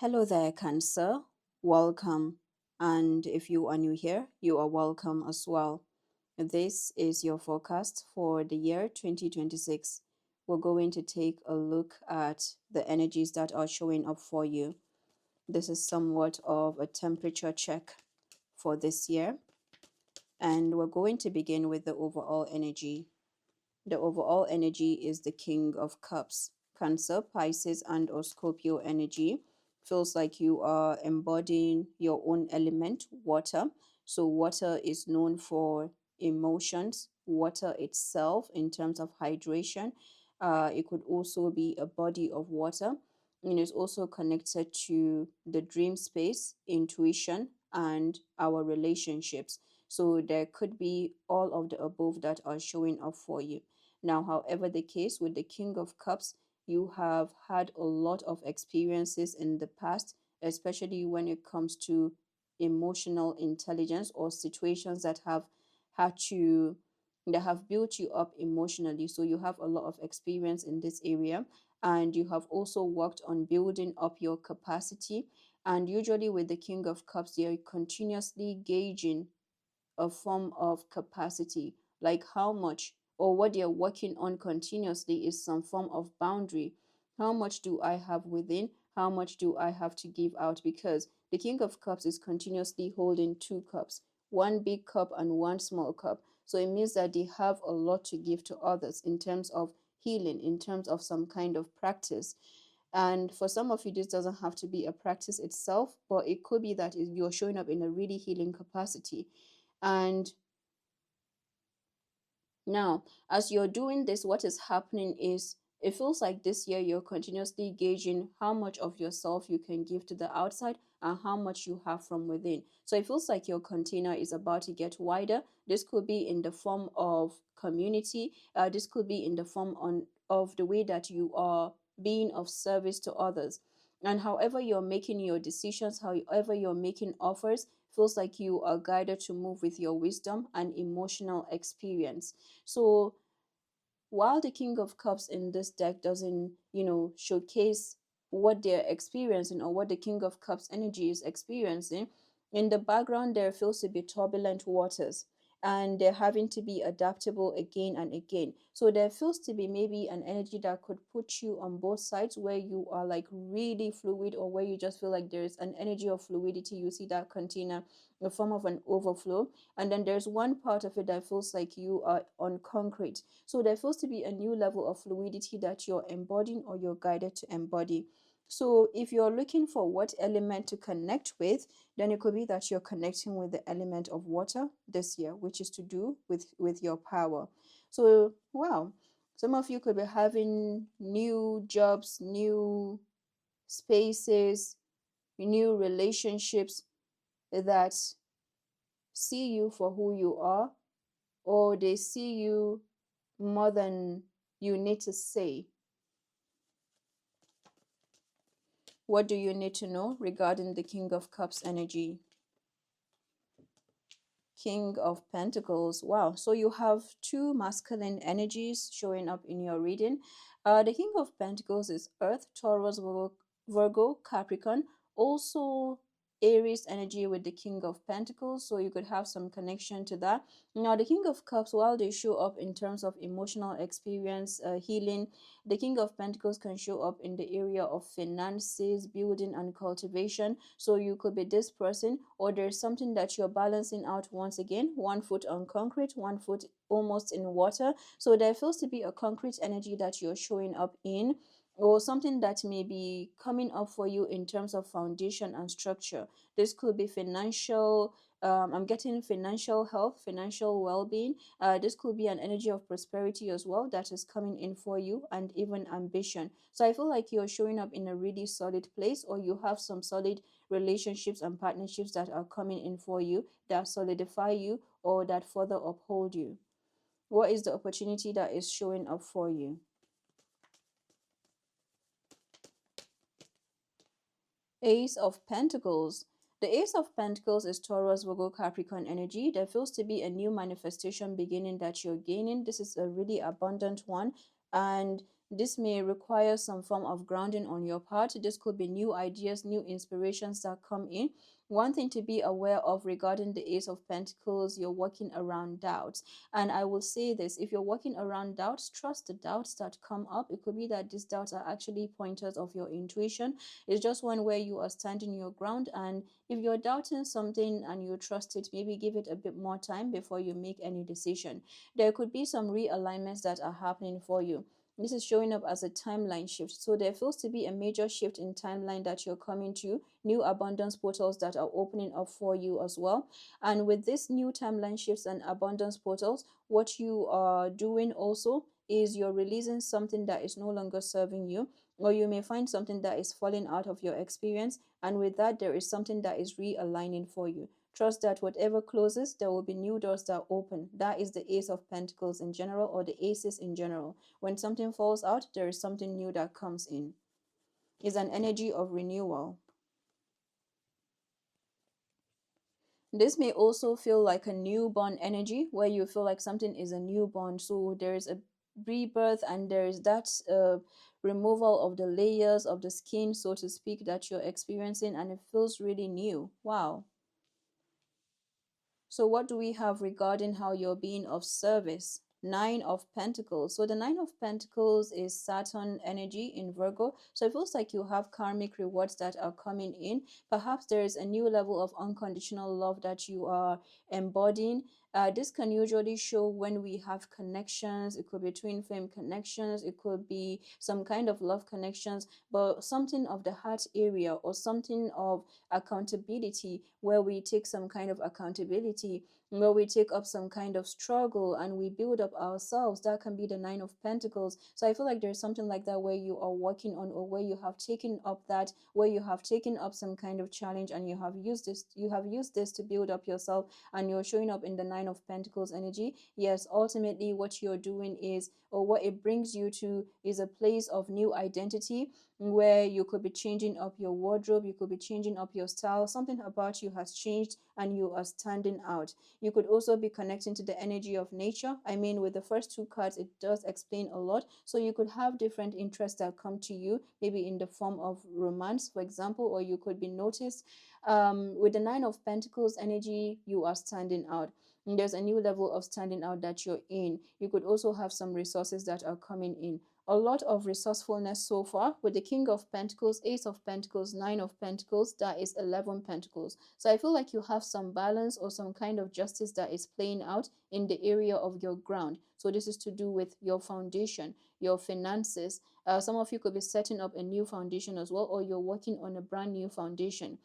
Hello there, Cancer. Welcome. And if you are new here, you are welcome as well. This is your forecast for the year 2026. We're going to take a look at the energies that are showing up for you. This is somewhat of a temperature check for this year. And we're going to begin with the overall energy. The overall energy is the King of Cups. Cancer, Pisces, and or Scorpio energy feels like you are embodying your own element, water. So water is known for emotions, water itself in terms of hydration. It could also be a body of water, and it's also connected to the dream space, intuition, and our relationships. So there could be all of the above that are showing up for you. Now, however, the case with the King of Cups, you have had a lot of experiences in the past, especially when it comes to emotional intelligence or situations that have had to that have built you up emotionally. So you have a lot of experience in this area, and you have also worked on building up your capacity. And usually with the King of Cups, they are continuously gauging a form of capacity, like how much or what they're working on continuously is some form of boundary. How much do I have within? How much do I have to give out? Because the King of Cups is continuously holding two cups, one big cup and one small cup. So it means that they have a lot to give to others in terms of healing, in terms of some kind of practice. And for some of you, this doesn't have to be a practice itself, but it could be that you're showing up in a really healing capacity. And now, as you're doing this, what is happening is it feels like this year you're continuously gauging how much of yourself you can give to the outside and how much you have from within. So it feels like your container is about to get wider. This could be in the form of community. This could be in the form of the way that you are being of service to others. And however you're making your decisions, however you're making offers, feels like you are guided to move with your wisdom and emotional experience. So while the King of Cups in this deck doesn't, showcase what they're experiencing or what the King of Cups energy is experiencing, in the background there feels to be turbulent waters, and they're having to be adaptable again and again. So there feels to be maybe an energy that could put you on both sides, where you are like really fluid, or where you just feel like there's an energy of fluidity. You see that container, a form of an overflow, and then there's one part of it that feels like you are on concrete. So there feels to be a new level of fluidity that you're embodying or you're guided to embody. So if you're looking for what element to connect with, then it could be that you're connecting with the element of water this year, which is to do with your power. So wow, some of you could be having new jobs, new spaces, new relationships that see you for who you are, or they see you more than you need to say. What do you need to know regarding the King of Cups energy? King of Pentacles. Wow. So you have two masculine energies showing up in your reading. The King of Pentacles is Earth, Taurus, Virgo, Capricorn. Also Aries energy with the King of Pentacles. So you could have some connection to that. Now, the King of Cups, while they show up in terms of emotional experience, healing, the King of Pentacles can show up in the area of finances, building, and cultivation. So you could be this person, or there's something that you're balancing out once again, one foot on concrete, one foot almost in water. So there feels to be a concrete energy that you're showing up in, or something that may be coming up for you in terms of foundation and structure. This could be financial. I'm getting financial health, financial well-being. This could be an energy of prosperity as well that is coming in for you, and even ambition. So I feel like you're showing up in a really solid place, or you have some solid relationships and partnerships that are coming in for you, that solidify you or that further uphold you. What is the opportunity that is showing up for you? Ace of Pentacles. The Ace of Pentacles is Taurus, Virgo, Capricorn energy. There feels to be a new manifestation beginning that you're gaining. This is a really abundant one. And This may require some form of grounding on your part. This could be new ideas, new inspirations that come in. One thing to be aware of regarding the Ace of Pentacles, you're working around doubts. And I will say this, if you're working around doubts, trust the doubts that come up. It could be that these doubts are actually pointers of your intuition. It's just one where you are standing your ground. And if you're doubting something and you trust it, maybe give it a bit more time before you make any decision. There could be some realignments that are happening for you. This is showing up as a timeline shift. So there feels to be a major shift in timeline that you're coming to, new abundance portals that are opening up for you as well. And with this new timeline shifts and abundance portals, what you are doing also is you're releasing something that is no longer serving you, or you may find something that is falling out of your experience. And with that, there is something that is realigning for you. Trust that whatever closes, there will be new doors that open. That is the Ace of Pentacles in general, or the Aces in general. When something falls out, there is something new that comes in. It's an energy of renewal. This may also feel like a newborn energy, where you feel like something is a newborn. So there is a rebirth, and there is that removal of the layers of the skin, so to speak, that you're experiencing, and it feels really new. Wow. So what do we have regarding how you're being of service? Nine of Pentacles. So the Nine of Pentacles is Saturn energy in Virgo. So it feels like you have karmic rewards that are coming in. Perhaps there is a new level of unconditional love that you are embodying. This can usually show when we have connections. It could be twin flame connections. It could be some kind of love connections, but something of the heart area, or something of accountability, where we take some kind of accountability, where we take up some kind of struggle and we build up ourselves. That can be the Nine of Pentacles. So I feel like there's something like that where you are working on, or where you have taken up that, where you have taken up some kind of challenge, and you have used this to build up yourself, and you're showing up in the Nine of Pentacles energy. Yes, ultimately what you're doing is, or what it brings you to, is a place of new identity, where you could be changing up your wardrobe, you could be changing up your style. Something about you has changed and you are standing out. You could also be connecting to the energy of nature. I mean, with the first two cards, it does explain a lot. So you could have different interests that come to you, maybe in the form of romance, for example, or you could be noticed. With the Nine of Pentacles energy, you are standing out. And there's a new level of standing out that you're in. You could also have some resources that are coming in. A lot of resourcefulness so far with the King of Pentacles, Ace of Pentacles, Nine of Pentacles, that is 11 Pentacles. So I feel like you have some balance or some kind of justice that is playing out in the area of your ground. So this is to do with your foundation, your finances. Some of you could be setting up a new foundation as well, or you're working on a brand new foundation.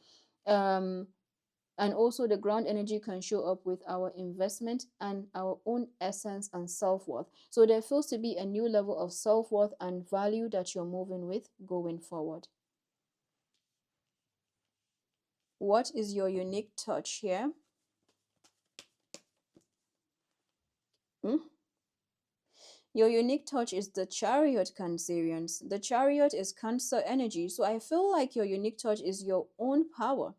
And also the ground energy can show up with our investment and our own essence and self-worth. So there feels to be a new level of self-worth and value that you're moving with going forward. What is your unique touch here? Your unique touch is the Chariot, Cancerians. The Chariot is Cancer energy. So I feel like your unique touch is your own power.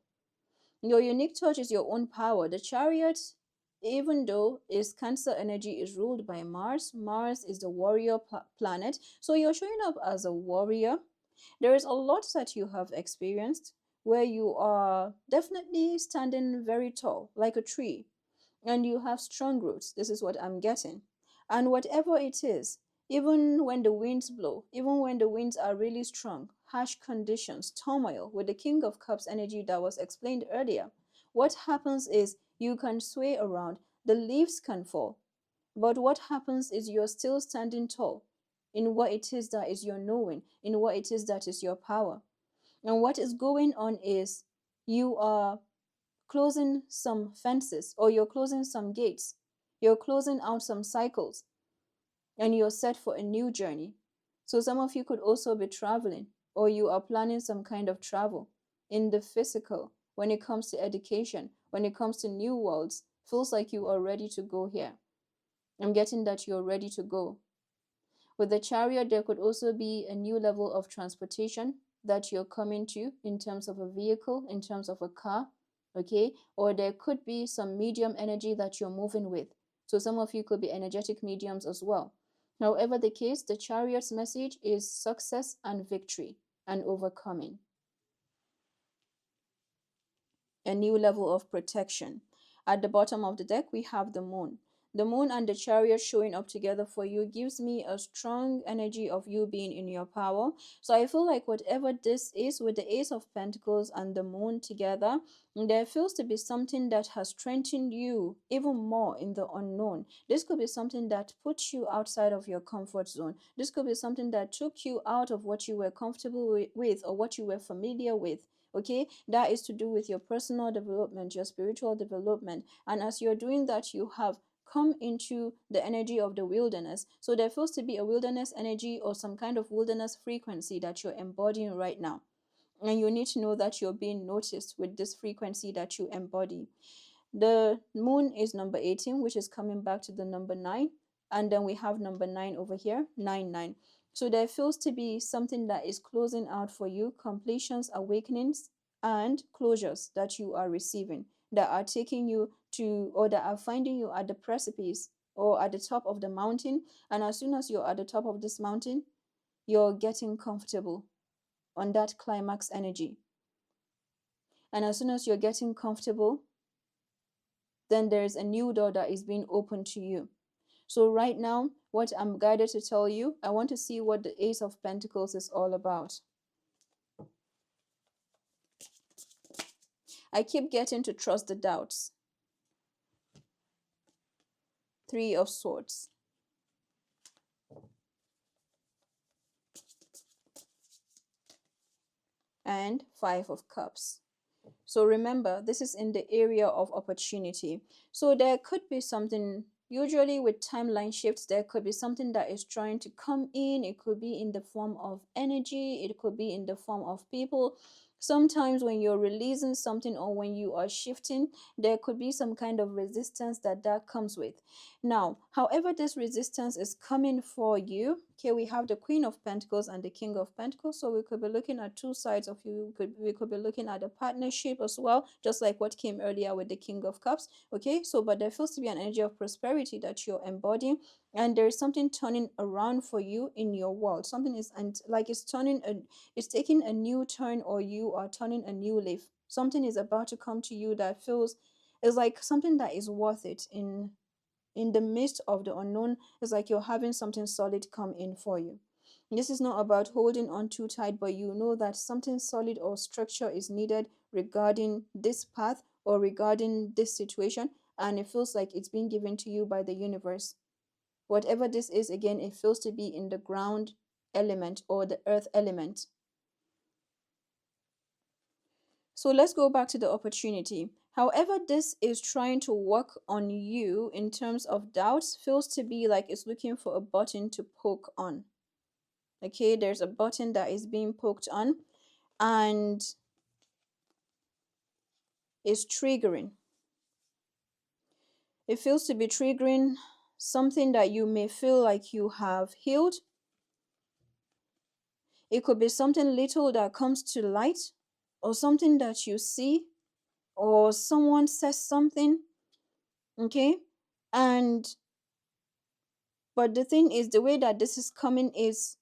Your unique touch is your own power. The Chariot, even though is Cancer energy, is ruled by Mars. Mars is the warrior planet. So you're showing up as a warrior. There is a lot that you have experienced where you are definitely standing very tall, like a tree, and you have strong roots. This is what I'm getting. And whatever it is, even when the winds blow, even when the winds are really strong, harsh conditions, turmoil, with the King of Cups energy that was explained earlier, what happens is you can sway around, the leaves can fall, but what happens is you're still standing tall in what it is that is your knowing, in what it is that is your power. And what is going on is you are closing some fences, or you're closing some gates, you're closing out some cycles, and you're set for a new journey. So some of you could also be traveling, or you are planning some kind of travel in the physical. When it comes to education, when it comes to new worlds, feels like you are ready to go here. I'm getting that you're ready to go. With the Chariot, there could also be a new level of transportation that you're coming to, in terms of a vehicle, in terms of a car, okay? Or there could be some medium energy that you're moving with. So some of you could be energetic mediums as well. However the case, the Chariot's message is success and victory and overcoming. A new level of protection. At the bottom of the deck, we have the moon. The moon and the Chariot showing up together for you gives me a strong energy of you being in your power. So I feel like whatever this is, with the Ace of Pentacles and the moon together, there feels to be something that has strengthened you even more in the unknown. This could be something that puts you outside of your comfort zone. This could be something that took you out of what you were comfortable with or what you were familiar with. Okay, that is to do with your personal development, your spiritual development. And as you're doing that, you have come into the energy of the wilderness. So there feels to be a wilderness energy or some kind of wilderness frequency that you're embodying right now. And you need to know that you're being noticed with this frequency that you embody. The moon is number 18, which is coming back to the number 9. And then we have number 9 over here, 9. So there feels to be something that is closing out for you, completions, awakenings, and closures that you are receiving, that are taking you to, or that are finding you at the precipice or at the top of the mountain. And as soon as you're at the top of this mountain, you're getting comfortable on that climax energy. And as soon as you're getting comfortable, then there's a new door that is being opened to you. So right now, what I'm guided to tell you, I want to see what the Ace of Pentacles is all about. I keep getting to trust the doubts. 3 of Swords. And 5 of Cups. So remember, this is in the area of opportunity. So there could be something, usually with timeline shifts, there could be something that is trying to come in. It could be in the form of energy. It could be in the form of people. Sometimes when you're releasing something or when you are shifting, there could be some kind of resistance that comes with. Now, however this resistance is coming for you, okay, we have the Queen of Pentacles and the King of Pentacles. So we could be looking at two sides of you. We could be looking at a partnership as well, just like what came earlier with the King of Cups. Okay, so but there feels to be an energy of prosperity that you're embodying, and there's something turning around for you in your world. Something is, and like it's taking a new turn, or you are turning a new leaf. Something is about to come to you that feels is like something that is worth it in the midst of the unknown. It's like you're having something solid come in for you. This is not about holding on too tight, but you know that something solid or structure is needed regarding this path or regarding this situation, and it feels like it's being given to you by the universe. Whatever this is, again, it feels to be in the ground element or the earth element. So let's go back to the opportunity. However, this is trying to work on you in terms of doubts, feels to be like it's looking for a button to poke on. Okay, there's a button that is being poked on and is triggering. It feels to be triggering something that you may feel like you have healed. It could be something little that comes to light, or something that you see, or someone says something. Okay, and but the thing is, the way that this is coming is,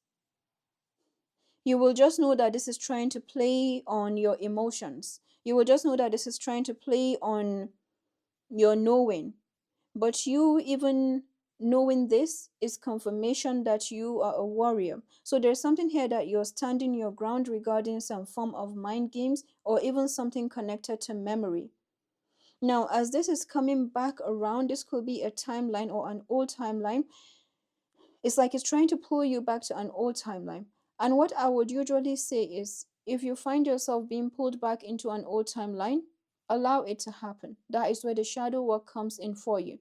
you will just know that this is trying to play on your emotions. You will just know that this is trying to play on your knowing. But you even knowing this is confirmation that you are a warrior. So there's something here that you're standing your ground regarding some form of mind games or even something connected to memory. Now, as this is coming back around, this could be a timeline or an old timeline. It's like it's trying to pull you back to an old timeline. And what I would usually say is, if you find yourself being pulled back into an old timeline, allow it to happen. That is where the shadow work comes in for you.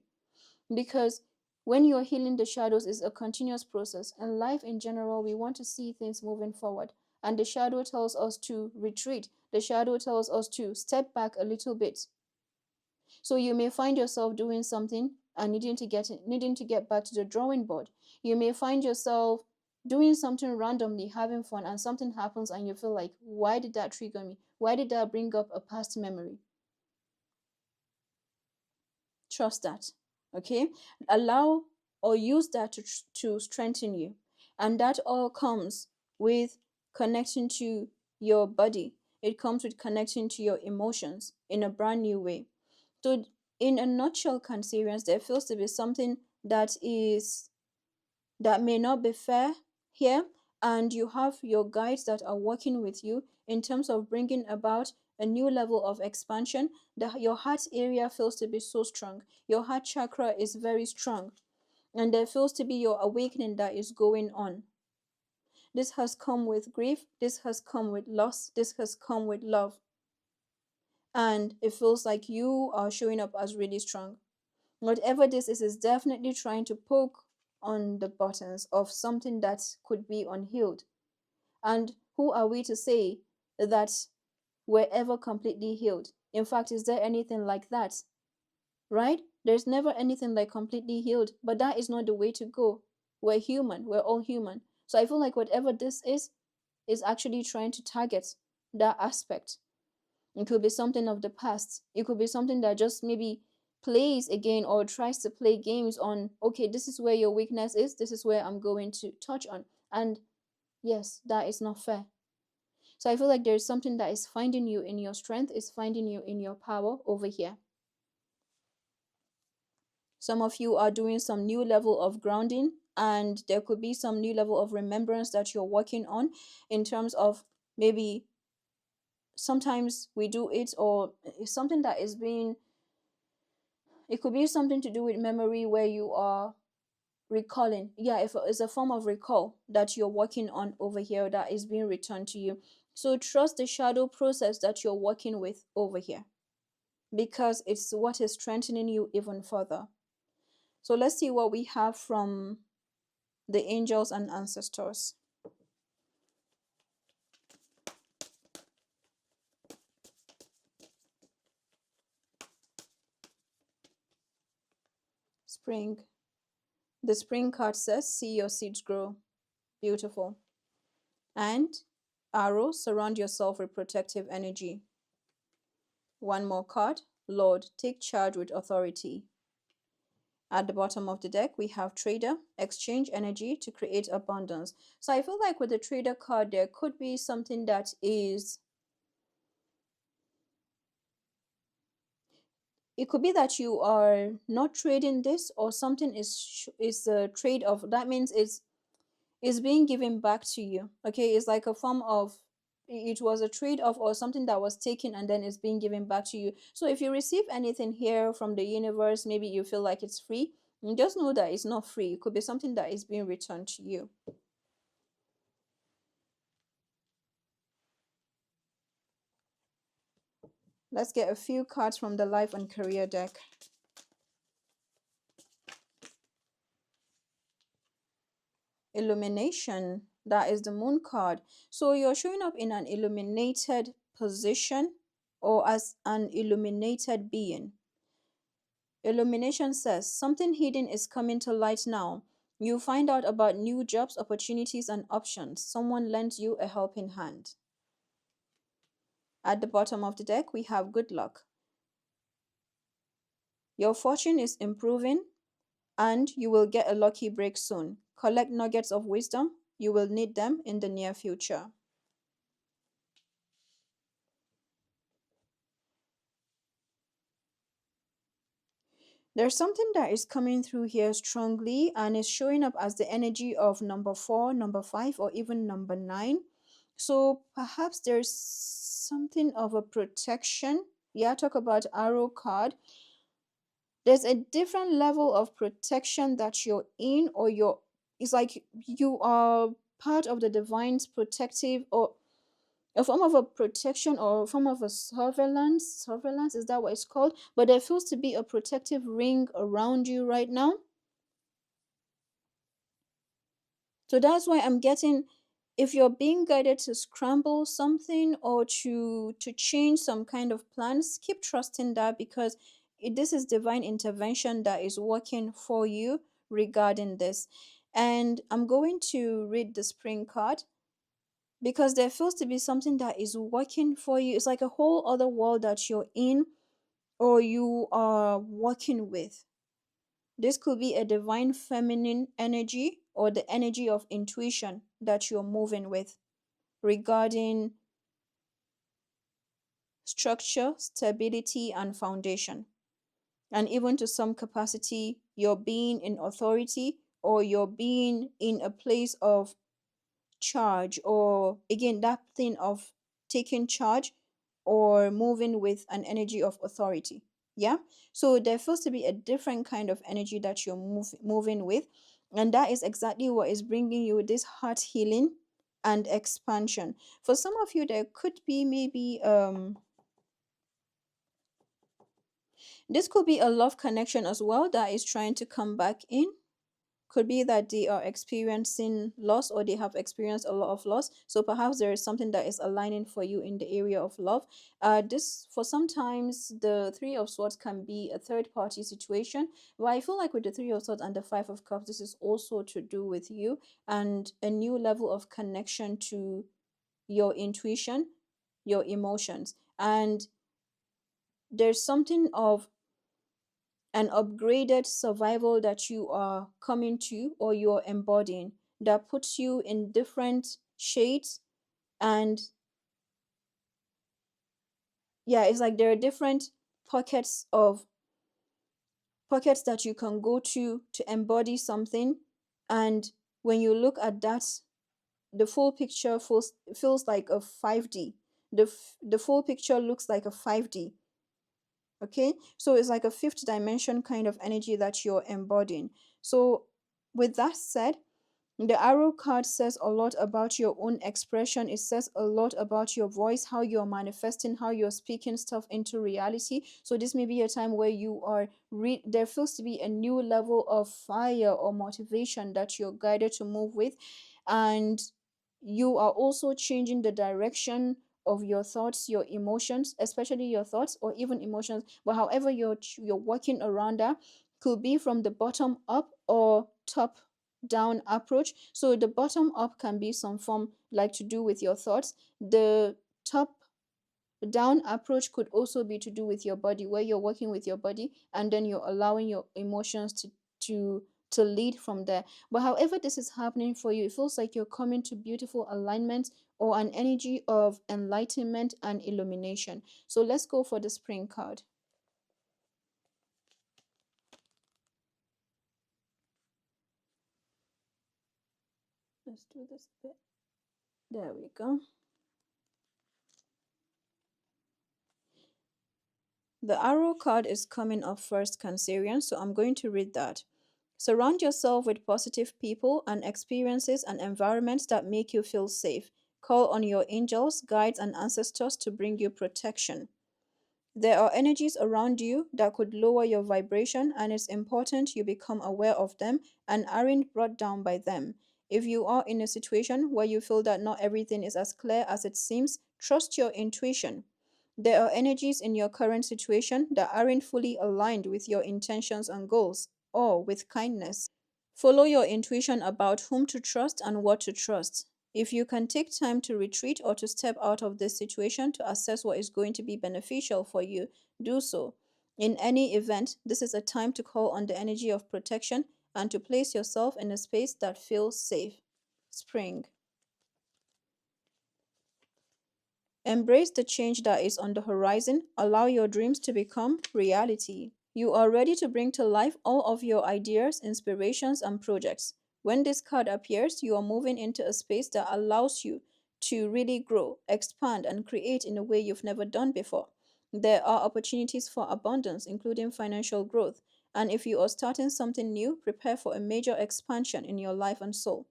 Because when you're healing the shadows, is a continuous process. And life in general, we want to see things moving forward. And the shadow tells us to retreat. The shadow tells us to step back a little bit. So you may find yourself doing something and needing to get back to the drawing board. You may find yourself doing something randomly, having fun, and something happens and you feel like, why did that trigger me? Why did that bring up a past memory? Trust that. Okay? Allow or use that to strengthen you. And that all comes with connecting to your body. It comes with connecting to your emotions in a brand new way. So in a nutshell, Cancerians, there feels to be something that may not be fair here, and you have your guides that are working with you in terms of bringing about a new level of expansion. Your heart area feels to be so strong. Your heart chakra is very strong, and there feels to be your awakening that is going on. This has come with grief, this has come with loss, this has come with love, and it feels like you are showing up as really strong. Whatever this is definitely trying to poke on the buttons of something that could be unhealed. And who are we to say that we're ever completely healed? In fact, is there anything like that? Right? There's never anything like completely healed, but that is not the way to go. We're human, we're all human. So I feel like whatever this is actually trying to target that aspect. It could be something of the past. It could be something that just maybe plays again or tries to play games on, okay, this is where your weakness is, this is where I'm going to touch on. And yes, that is not fair. So I feel like there's something that is finding you in your strength, is finding you in your power over here. Some of you are doing some new level of grounding, and there could be some new level of remembrance that you're working on in terms of maybe sometimes we do it, or it's something that is being, it could be something to do with memory where you are recalling. Yeah, if it's a form of recall that you're working on over here that is being returned to you. So trust the shadow process that you're working with over here, because it's what is strengthening you even further. So let's see what we have from the angels and ancestors. Spring. The spring card says, see your seeds grow. Beautiful. And arrow, surround yourself with protective energy. One more card, Lord, take charge with authority. At the bottom of the deck, we have trader, exchange energy to create abundance. So I feel like with the trader card, there could be something that is, it could be that you are not trading this, or something is a trade off. That means it's being given back to you. Okay, it's like a form of, it was a trade off or something that was taken and then it's being given back to you. So if you receive anything here from the universe, maybe you feel like it's free, you just know that it's not free. It could be something that is being returned to you. Let's get a few cards from the life and career deck. Illumination, that is the moon card. So you're showing up in an illuminated position, or as an illuminated being. Illumination says something hidden is coming to light now. You find out about new jobs, opportunities, and options. Someone lends you a helping hand. At the bottom of the deck, we have good luck. Your fortune is improving, and you will get a lucky break soon. Collect nuggets of wisdom. You will need them in the near future. There's something that is coming through here strongly, and is showing up as the energy of number 4, number 5, or even number 9. So perhaps there's something of a protection. Yeah, talk about arrow card. There's a different level of protection that you're in, or it's like you are part of the divine's protective, or a form of a protection, or a form of a surveillance, is that what it's called? But there feels to be a protective ring around you right now. So that's why I'm getting, if you're being guided to scramble something or to change some kind of plans, keep trusting that, because this is divine intervention that is working for you regarding this. And I'm going to read the spring card, because there feels to be something that is working for you. It's like a whole other world that you're in, or you are working with. This could be a divine feminine energy or the energy of intuition that you're moving with regarding structure, stability, and foundation. And even to some capacity, you're being in authority or you're being in a place of charge, or again, that thing of taking charge or moving with an energy of authority. Yeah. So there feels to be a different kind of energy that you're moving with. And that is exactly what is bringing you this heart healing and expansion. For some of you, there could be maybe this could be a love connection as well that is trying to come back in. Could be that they are experiencing loss or they have experienced a lot of loss. So perhaps there is something that is aligning for you in the area of love. This, for sometimes, the Three of Swords can be a third party situation. But I feel like with the Three of Swords and the Five of Cups, this is also to do with you and a new level of connection to your intuition, your emotions. And there's something of an upgraded survival that you are coming to or you're embodying that puts you in different shades. And yeah, it's like there are different pockets of pockets that you can go to embody something. And when you look at that, the full picture feels like a 5D. The full picture looks like a 5D. Okay, so it's like a fifth dimension kind of energy that you're embodying. So with that said, the arrow card says a lot about your own expression. It says a lot about your voice, how you're manifesting, how you're speaking stuff into reality. So this may be a time where you are there feels to be a new level of fire or motivation that you're guided to move with. And you are also changing the direction of your thoughts, your emotions, especially your thoughts or even emotions. But however you're working around that, could be from the bottom up or top down approach. So the bottom up can be some form like to do with your thoughts. The top down approach could also be to do with your body, where you're working with your body and then you're allowing your emotions to to lead from there. But however this is happening for you, it feels like you're coming to beautiful alignment or an energy of enlightenment and illumination. So let's go for the spring card. Let's do this bit. There we go. The arrow card is coming up first, Cancerian, so I'm going to read that. Surround yourself with positive people and experiences and environments that make you feel safe. Call on your angels, guides, and ancestors to bring you protection. There are energies around you that could lower your vibration, and it's important you become aware of them and aren't brought down by them. If you are in a situation where you feel that not everything is as clear as it seems, trust your intuition. There are energies in your current situation that aren't fully aligned with your intentions and goals, or with kindness. Follow your intuition about whom to trust and what to trust. If you can take time to retreat or to step out of this situation to assess what is going to be beneficial for you, do so. In any event, this is a time to call on the energy of protection and to place yourself in a space that feels safe. Spring. Embrace the change that is on the horizon. Allow your dreams to become reality. You are ready to bring to life all of your ideas, inspirations, and projects. When this card appears, you are moving into a space that allows you to really grow, expand, and create in a way you've never done before. There are opportunities for abundance, including financial growth. And if you are starting something new, prepare for a major expansion in your life and soul.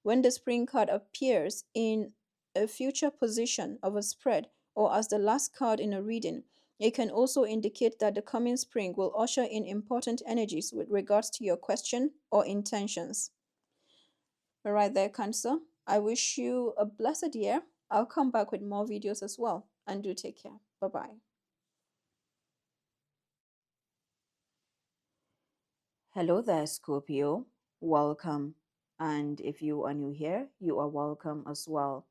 When the spring card appears in a future position of a spread or as the last card in a reading, it can also indicate that the coming spring will usher in important energies with regards to your question or intentions. All right, there, Cancer. I wish you a blessed year. I'll come back with more videos as well. And do take care. Bye bye. Hello there, Scorpio. Welcome. And if you are new here, you are welcome as well.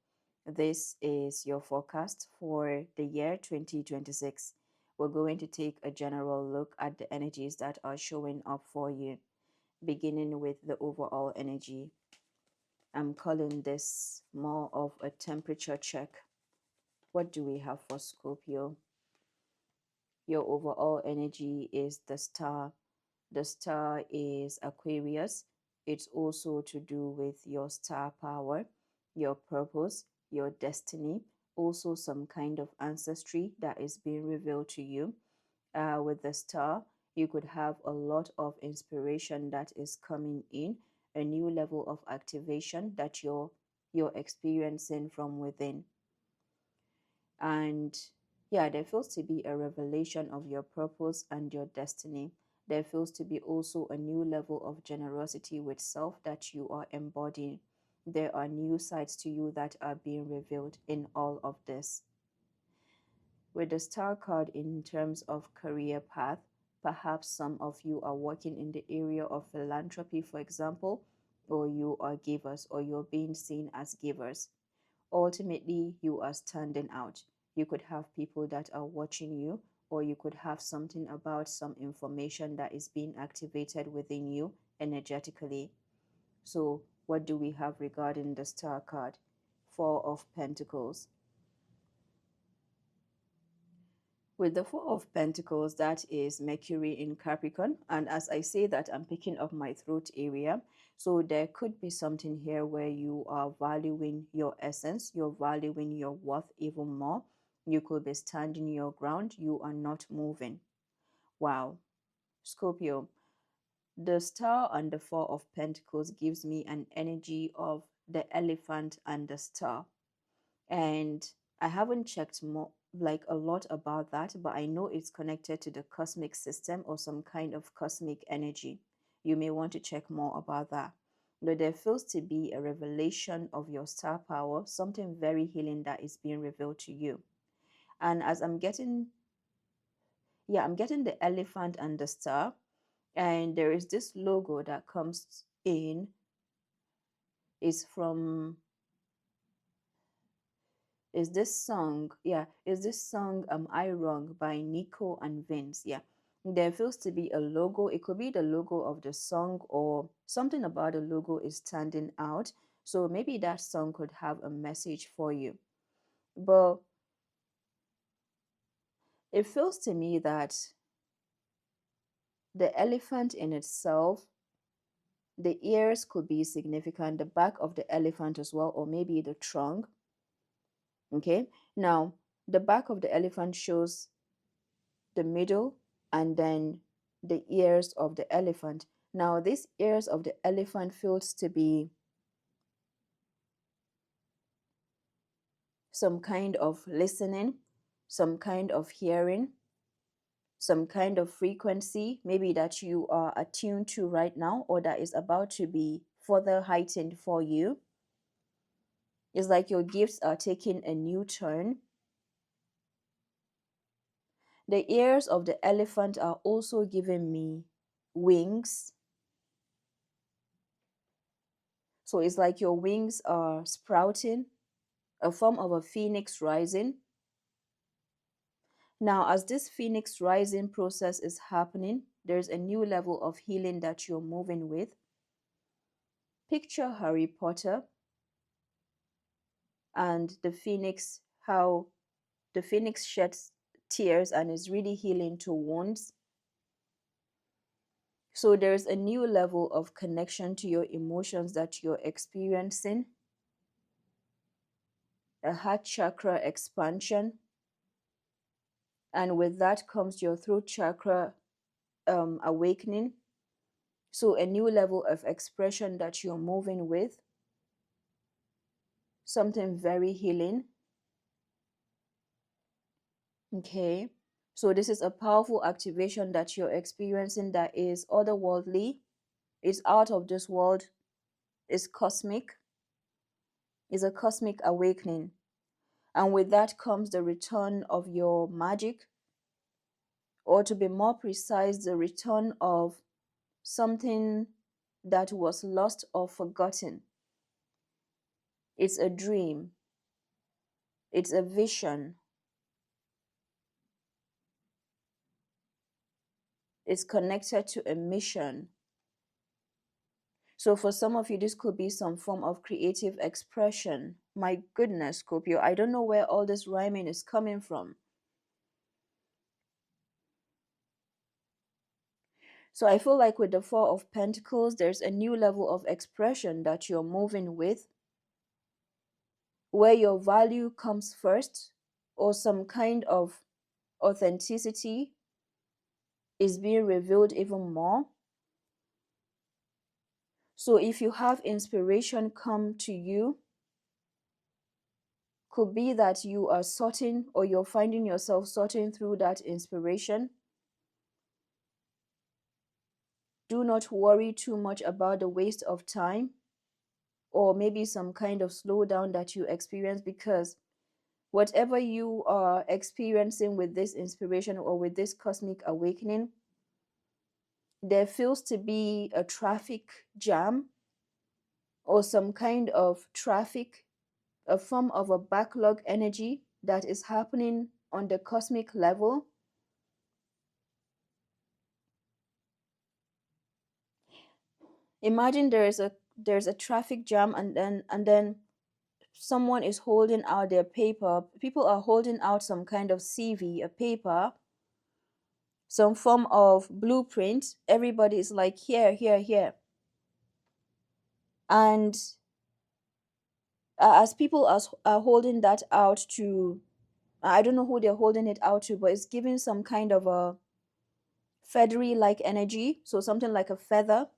This is your forecast for the year 2026. we're going to take a general look at the energies that are showing up for you, beginning with the overall energy. I'm calling this more of a temperature check. What do we have for Scorpio? Your overall energy is the star. The star is Aquarius. It's also to do with your star power, your purpose, your destiny, also some kind of ancestry that is being revealed to you. With the star, you could have a lot of inspiration that is coming in, a new level of activation that you're experiencing from within. And yeah, there feels to be a revelation of your purpose and your destiny. There feels to be also a new level of generosity with self that you are embodying. There are new sides to you that are being revealed in all of this. With the star card in terms of career path, perhaps some of you are working in the area of philanthropy, for example, or you are givers, or you're being seen as givers. Ultimately, you are standing out. You could have people that are watching you, or you could have something about some information that is being activated within you energetically. So, what do we have regarding the star card? Four of Pentacles. With the Four of Pentacles, that is Mercury in Capricorn. And as I say that, I'm picking up my throat area. So there could be something here where you are valuing your essence, you're valuing your worth even more. You could be standing your ground, you are not moving. Wow. Scorpio, the star and the Four of Pentacles gives me an energy of the elephant and the star. And I haven't checked more like a lot about that, but I know it's connected to the cosmic system or some kind of cosmic energy. You may want to check more about that. But there feels to be a revelation of your star power, something very healing that is being revealed to you. And as I'm getting the elephant and the star, and there is this logo that comes in, is from is this song Am I Wrong by Nico and Vince. Yeah, there feels to be a logo. It could be the logo of the song, or something about the logo is standing out, so maybe that song could have a message for you. But it feels to me that the elephant in itself, the ears could be significant, the back of the elephant as well, or maybe the trunk. Okay, now the back of the elephant shows the middle, and then the ears of the elephant. Now, these ears of the elephant feels to be some kind of listening, some kind of hearing, some kind of frequency, maybe that you are attuned to right now, or that is about to be further heightened for you. It's like your gifts are taking a new turn. The ears of the elephant are also giving me wings. So it's like your wings are sprouting, a form of a phoenix rising. Now, as this phoenix rising process is happening, there's a new level of healing that you're moving with. Picture Harry Potter and the phoenix, how the phoenix sheds tears and is really healing to wounds. So there's a new level of connection to your emotions that you're experiencing, a heart chakra expansion. And with that comes your throat chakra awakening. So a new level of expression that you're moving with, something very healing. Okay, so this is a powerful activation that you're experiencing that is otherworldly, is out of this world, is cosmic, is a cosmic awakening. And with that comes the return of your magic, or to be more precise, the return of something that was lost or forgotten. It's a dream, it's a vision, is connected to a mission. So for some of you, this could be some form of creative expression. My goodness, Scorpio, I don't know where all this rhyming is coming from. So I feel like with the Four of Pentacles, there's a new level of expression that you're moving with, where your value comes first, or some kind of authenticity is being revealed even more. So if you have inspiration come to you, could be that you are sorting, or you're finding yourself sorting through that inspiration. Do not worry too much about the waste of time, or maybe some kind of slowdown that you experience, because whatever you are experiencing with this inspiration or with this cosmic awakening, there feels to be a traffic jam or some kind of traffic, a form of a backlog energy that is happening on the cosmic level. Imagine there's a traffic jam, and then someone is holding out their paper. People are holding out some kind of CV, a paper, some form of blueprint. Everybody is like, here, here, here. And as people are holding that out to, I don't know who they're holding it out to, but it's giving some kind of a feathery like energy. So something like a feather.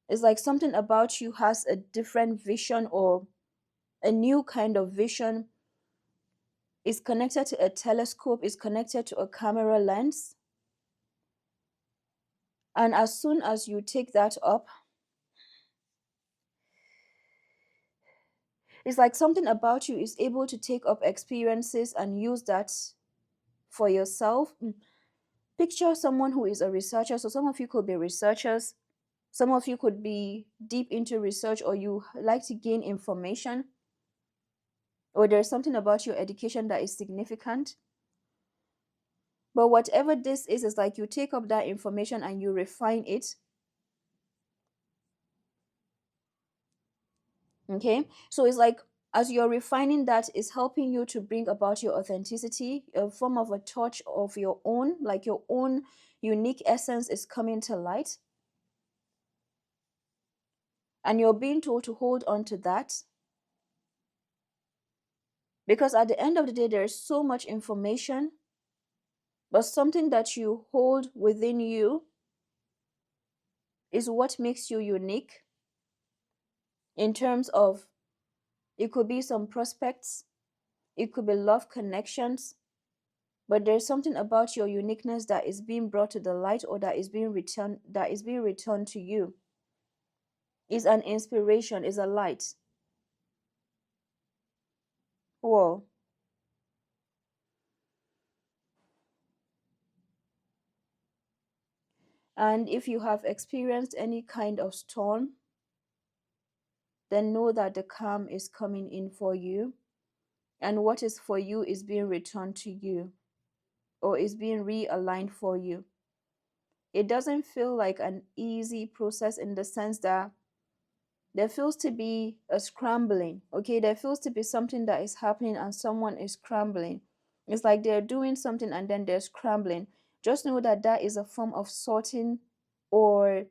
It's like something about you has a different vision, or a new kind of vision. Is connected to a telescope, is connected to a camera lens. And as soon as you take that up, it's like something about you is able to take up experiences and use that for yourself. Picture someone who is a researcher. So some of you could be researchers, some of you could be deep into research, or you like to gain information, or there's something about your education that is significant. But whatever this is like you take up that information and you refine it. Okay, so it's like as you're refining that, is helping you to bring about your authenticity, a form of a touch of your own, like your own unique essence is coming to light. And you're being told to hold on to that, because at the end of the day, there's so much information, but something that you hold within you is what makes you unique. In terms of, it could be some prospects, it could be love connections, but there's something about your uniqueness that is being brought to the light, or that is being returned to you. Is an inspiration, is a light. Whoa. And if you have experienced any kind of storm, then know that the calm is coming in for you, and what is for you is being returned to you, or is being realigned for you. It doesn't feel like an easy process, in the sense that there feels to be a scrambling. Okay, there feels to be something that is happening and someone is scrambling. It's like they're doing something and then they're scrambling. Just know that that is a form of sorting, or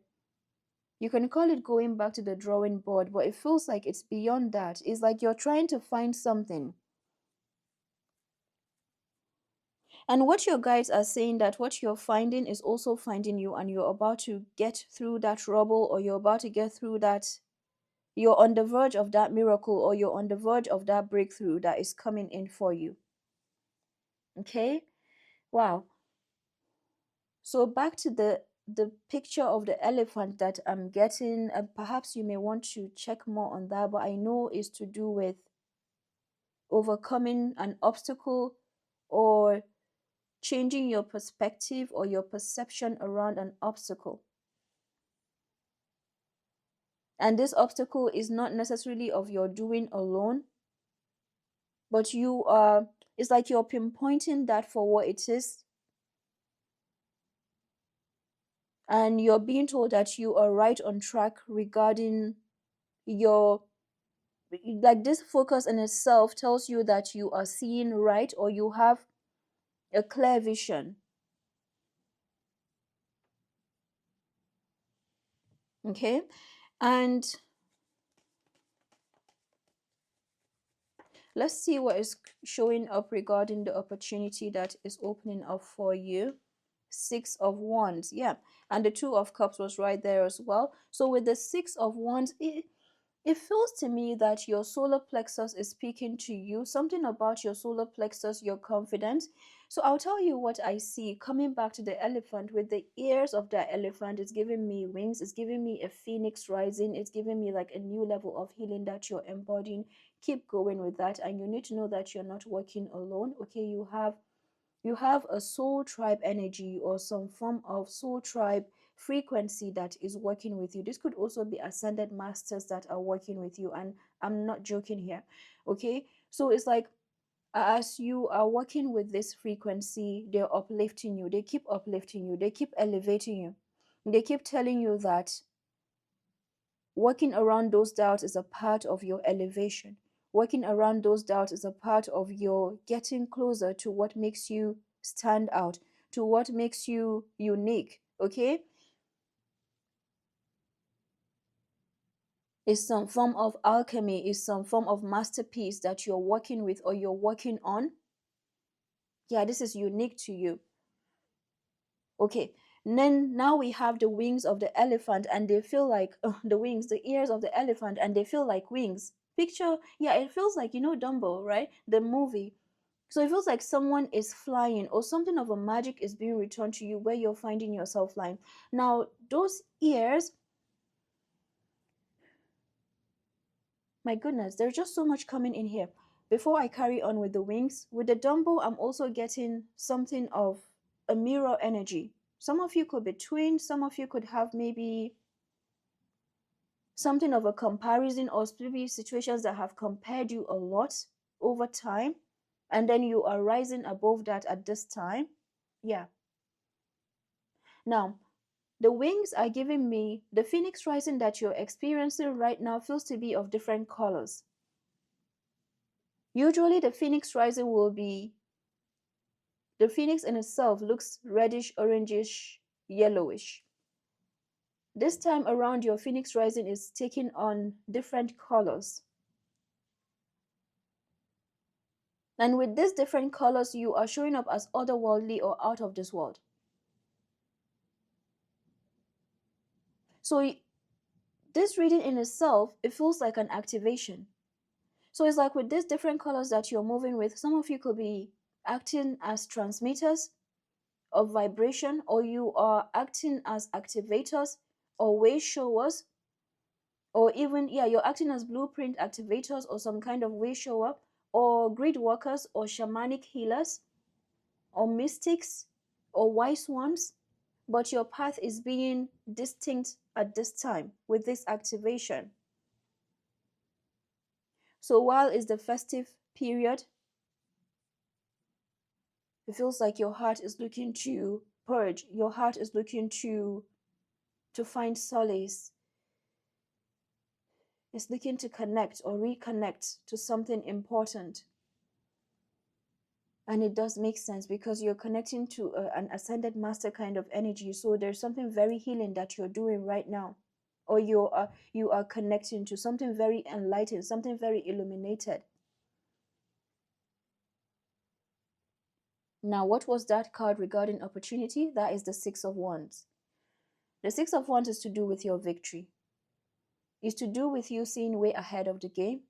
you can call it going back to the drawing board, but it feels like it's beyond that. It's like you're trying to find something. And what your guides are saying, that what you're finding is also finding you, and you're about to get through that rubble, or you're about to get through that, you're on the verge of that miracle, or you're on the verge of that breakthrough that is coming in for you. Okay? Wow. So back to the picture of the elephant that I'm getting, perhaps you may want to check more on that, but I know it's to do with overcoming an obstacle, or changing your perspective or your perception around an obstacle. And this obstacle is not necessarily of your doing alone, but you are, It's like you're pinpointing that for what it is. And you're being told that you are right on track regarding your, like, this focus in itself tells you that you are seeing right, or you have a clear vision. Okay. And let's see what is showing up regarding the opportunity that is opening up for you. Six of Wands, yeah, and the Two of Cups was right there as well. So with the Six of Wands, it feels to me that your solar plexus is speaking to you, something about your solar plexus, your confidence. So I'll tell you what I see. Coming back to the elephant, with the ears of the elephant, it's giving me wings, it's giving me a phoenix rising, it's giving me like a new level of healing that you're embodying. Keep going with that, and you need to know that you're not working alone. Okay, you have a soul tribe energy, or some form of soul tribe frequency that is working with you. This could also be ascended masters that are working with you, and I'm not joking here. Okay, so it's like, as you are working with this frequency, they're uplifting you, they keep uplifting you, they keep elevating you, they keep telling you that working around those doubts is a part of your elevation. Working around those doubts is a part of your getting closer to what makes you stand out, to what makes you unique. Okay? Is some form of alchemy, is some form of masterpiece that you're working with or you're working on. Yeah, this is unique to you. Okay. And then now we have the wings of the elephant, and they feel like the wings, the ears of the elephant, and they feel like wings. Picture, yeah, it feels like, Dumbo, right? The movie. So it feels like someone is flying, or something of a magic is being returned to you where you're finding yourself flying. Now, those ears, my goodness, there's just so much coming in here. Before I carry on with the wings, with the Dumbo, I'm also getting something of a mirror energy. Some of you could be twins, some of you could have maybe something of a comparison, or maybe situations that have compared you a lot over time, and then you are rising above that at this time. Yeah. Now, the wings are giving me the phoenix rising that you're experiencing right now feels to be of different colors. Usually the phoenix rising will be, the phoenix in itself looks reddish, orangish, yellowish. This time around, your phoenix rising is taking on different colors. And with these different colors, you are showing up as otherworldly or out of this world. So this reading in itself, it feels like an activation. So it's like with these different colors that you're moving with, some of you could be acting as transmitters of vibration, or you are acting as activators or way showers, or even, yeah, you're acting as blueprint activators or some kind of way shower, or grid workers, or shamanic healers, or mystics, or wise ones. But your path is being distinct at this time with this activation. So while it's the festive period, it feels like your heart is looking to purge, your heart is looking to find solace, it's looking to connect or reconnect to something important. And it does make sense because you're connecting to an ascended master kind of energy. So there's something very healing that you're doing right now, or you are connecting to something very enlightened, something very illuminated. Now, what was that card regarding opportunity? That is the Six of Wands. The Six of Wands is to do with your victory. It's to do with you seeing way ahead of the game.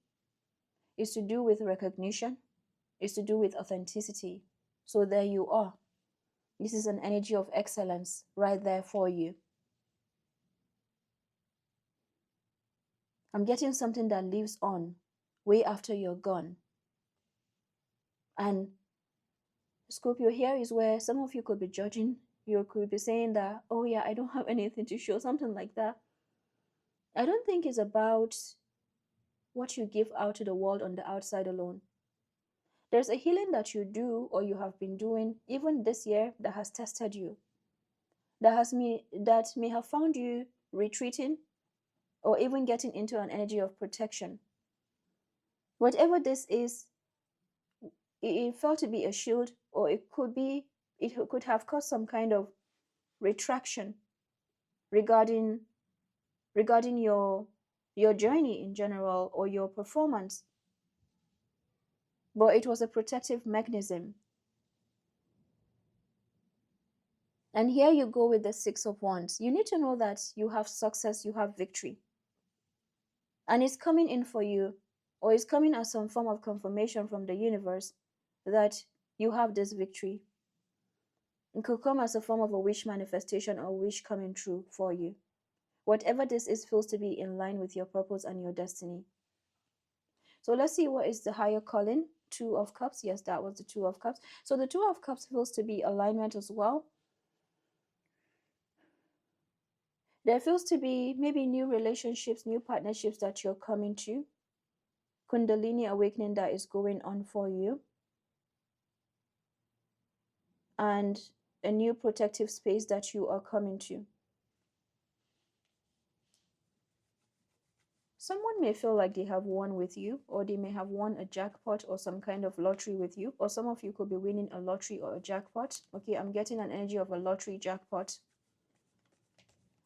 It's to do with recognition. It's to do with authenticity. So there you are. This is an energy of excellence right there for you. I'm getting something that lives on way after you're gone. And Scorpio, here is where some of you could be judging. You could be saying that, oh yeah, I don't have anything to show, something like that. I don't think it's about what you give out to the world on the outside alone. There's a healing that you do or you have been doing even this year that has tested you, that may have found you retreating or even getting into an energy of protection. Whatever this is, it felt to be a shield, or it could have caused some kind of retraction regarding your journey in general or your performance. But it was a protective mechanism. And here you go with the Six of Wands. You need to know that you have success, you have victory. And it's coming in for you, or it's coming as some form of confirmation from the universe that you have this victory. It could come as a form of a wish manifestation or wish coming true for you. Whatever this is feels to be in line with your purpose and your destiny. So let's see what is the higher calling. Two of Cups. Yes, that was the Two of Cups. So the Two of Cups feels to be alignment as well. There feels to be maybe new relationships, new partnerships that you're coming to. Kundalini awakening that is going on for you. And a new protective space that you are coming to. Someone may feel like they have won with you, or they may have won a jackpot or some kind of lottery with you, or some of you could be winning a lottery or a jackpot. Okay, I'm getting an energy of a lottery jackpot.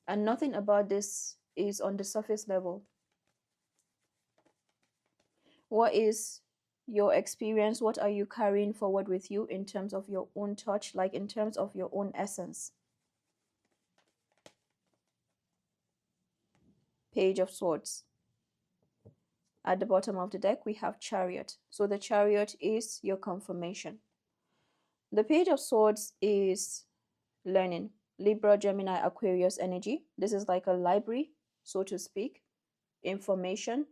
And nothing about this is on the surface level. What is your experience? What are you carrying forward with you in terms of your own touch, like in terms of your own essence? Page of Swords. At the bottom of the deck, we have Chariot. So the Chariot is your confirmation. The Page of Swords is learning. Libra, Gemini, Aquarius energy. This is like a library, so to speak, information.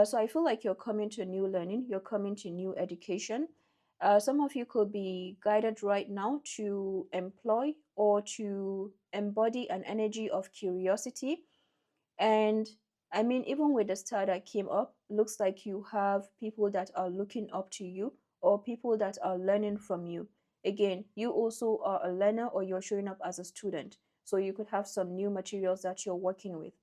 So I feel like you're coming to new learning, you're coming to new education. Some of you could be guided right now to employ or to embody an energy of curiosity. And I mean, even with the star that came up, looks like you have people that are looking up to you or people that are learning from you. Again, you also are a learner or you're showing up as a student. So you could have some new materials that you're working with.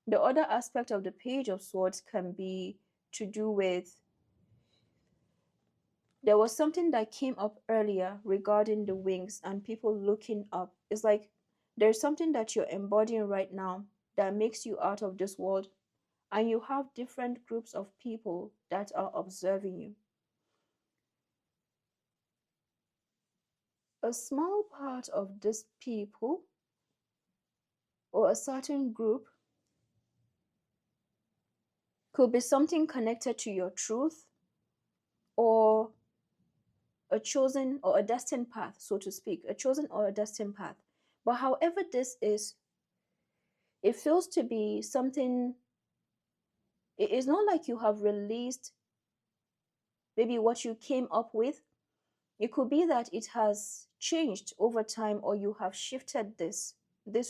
The other aspect of the Page of Swords can be to do with, there was something that came up earlier regarding the wings and people looking up. It's like there's something that you're embodying right now that makes you out of this world, and you have different groups of people that are observing you. A small part of these people or a certain group could be something connected to your truth or a chosen or a destined path, so to speak, a chosen or a destined path. But however this is, it feels to be something, it is not like you have released maybe what you came up with. It could be that it has changed over time, or you have shifted this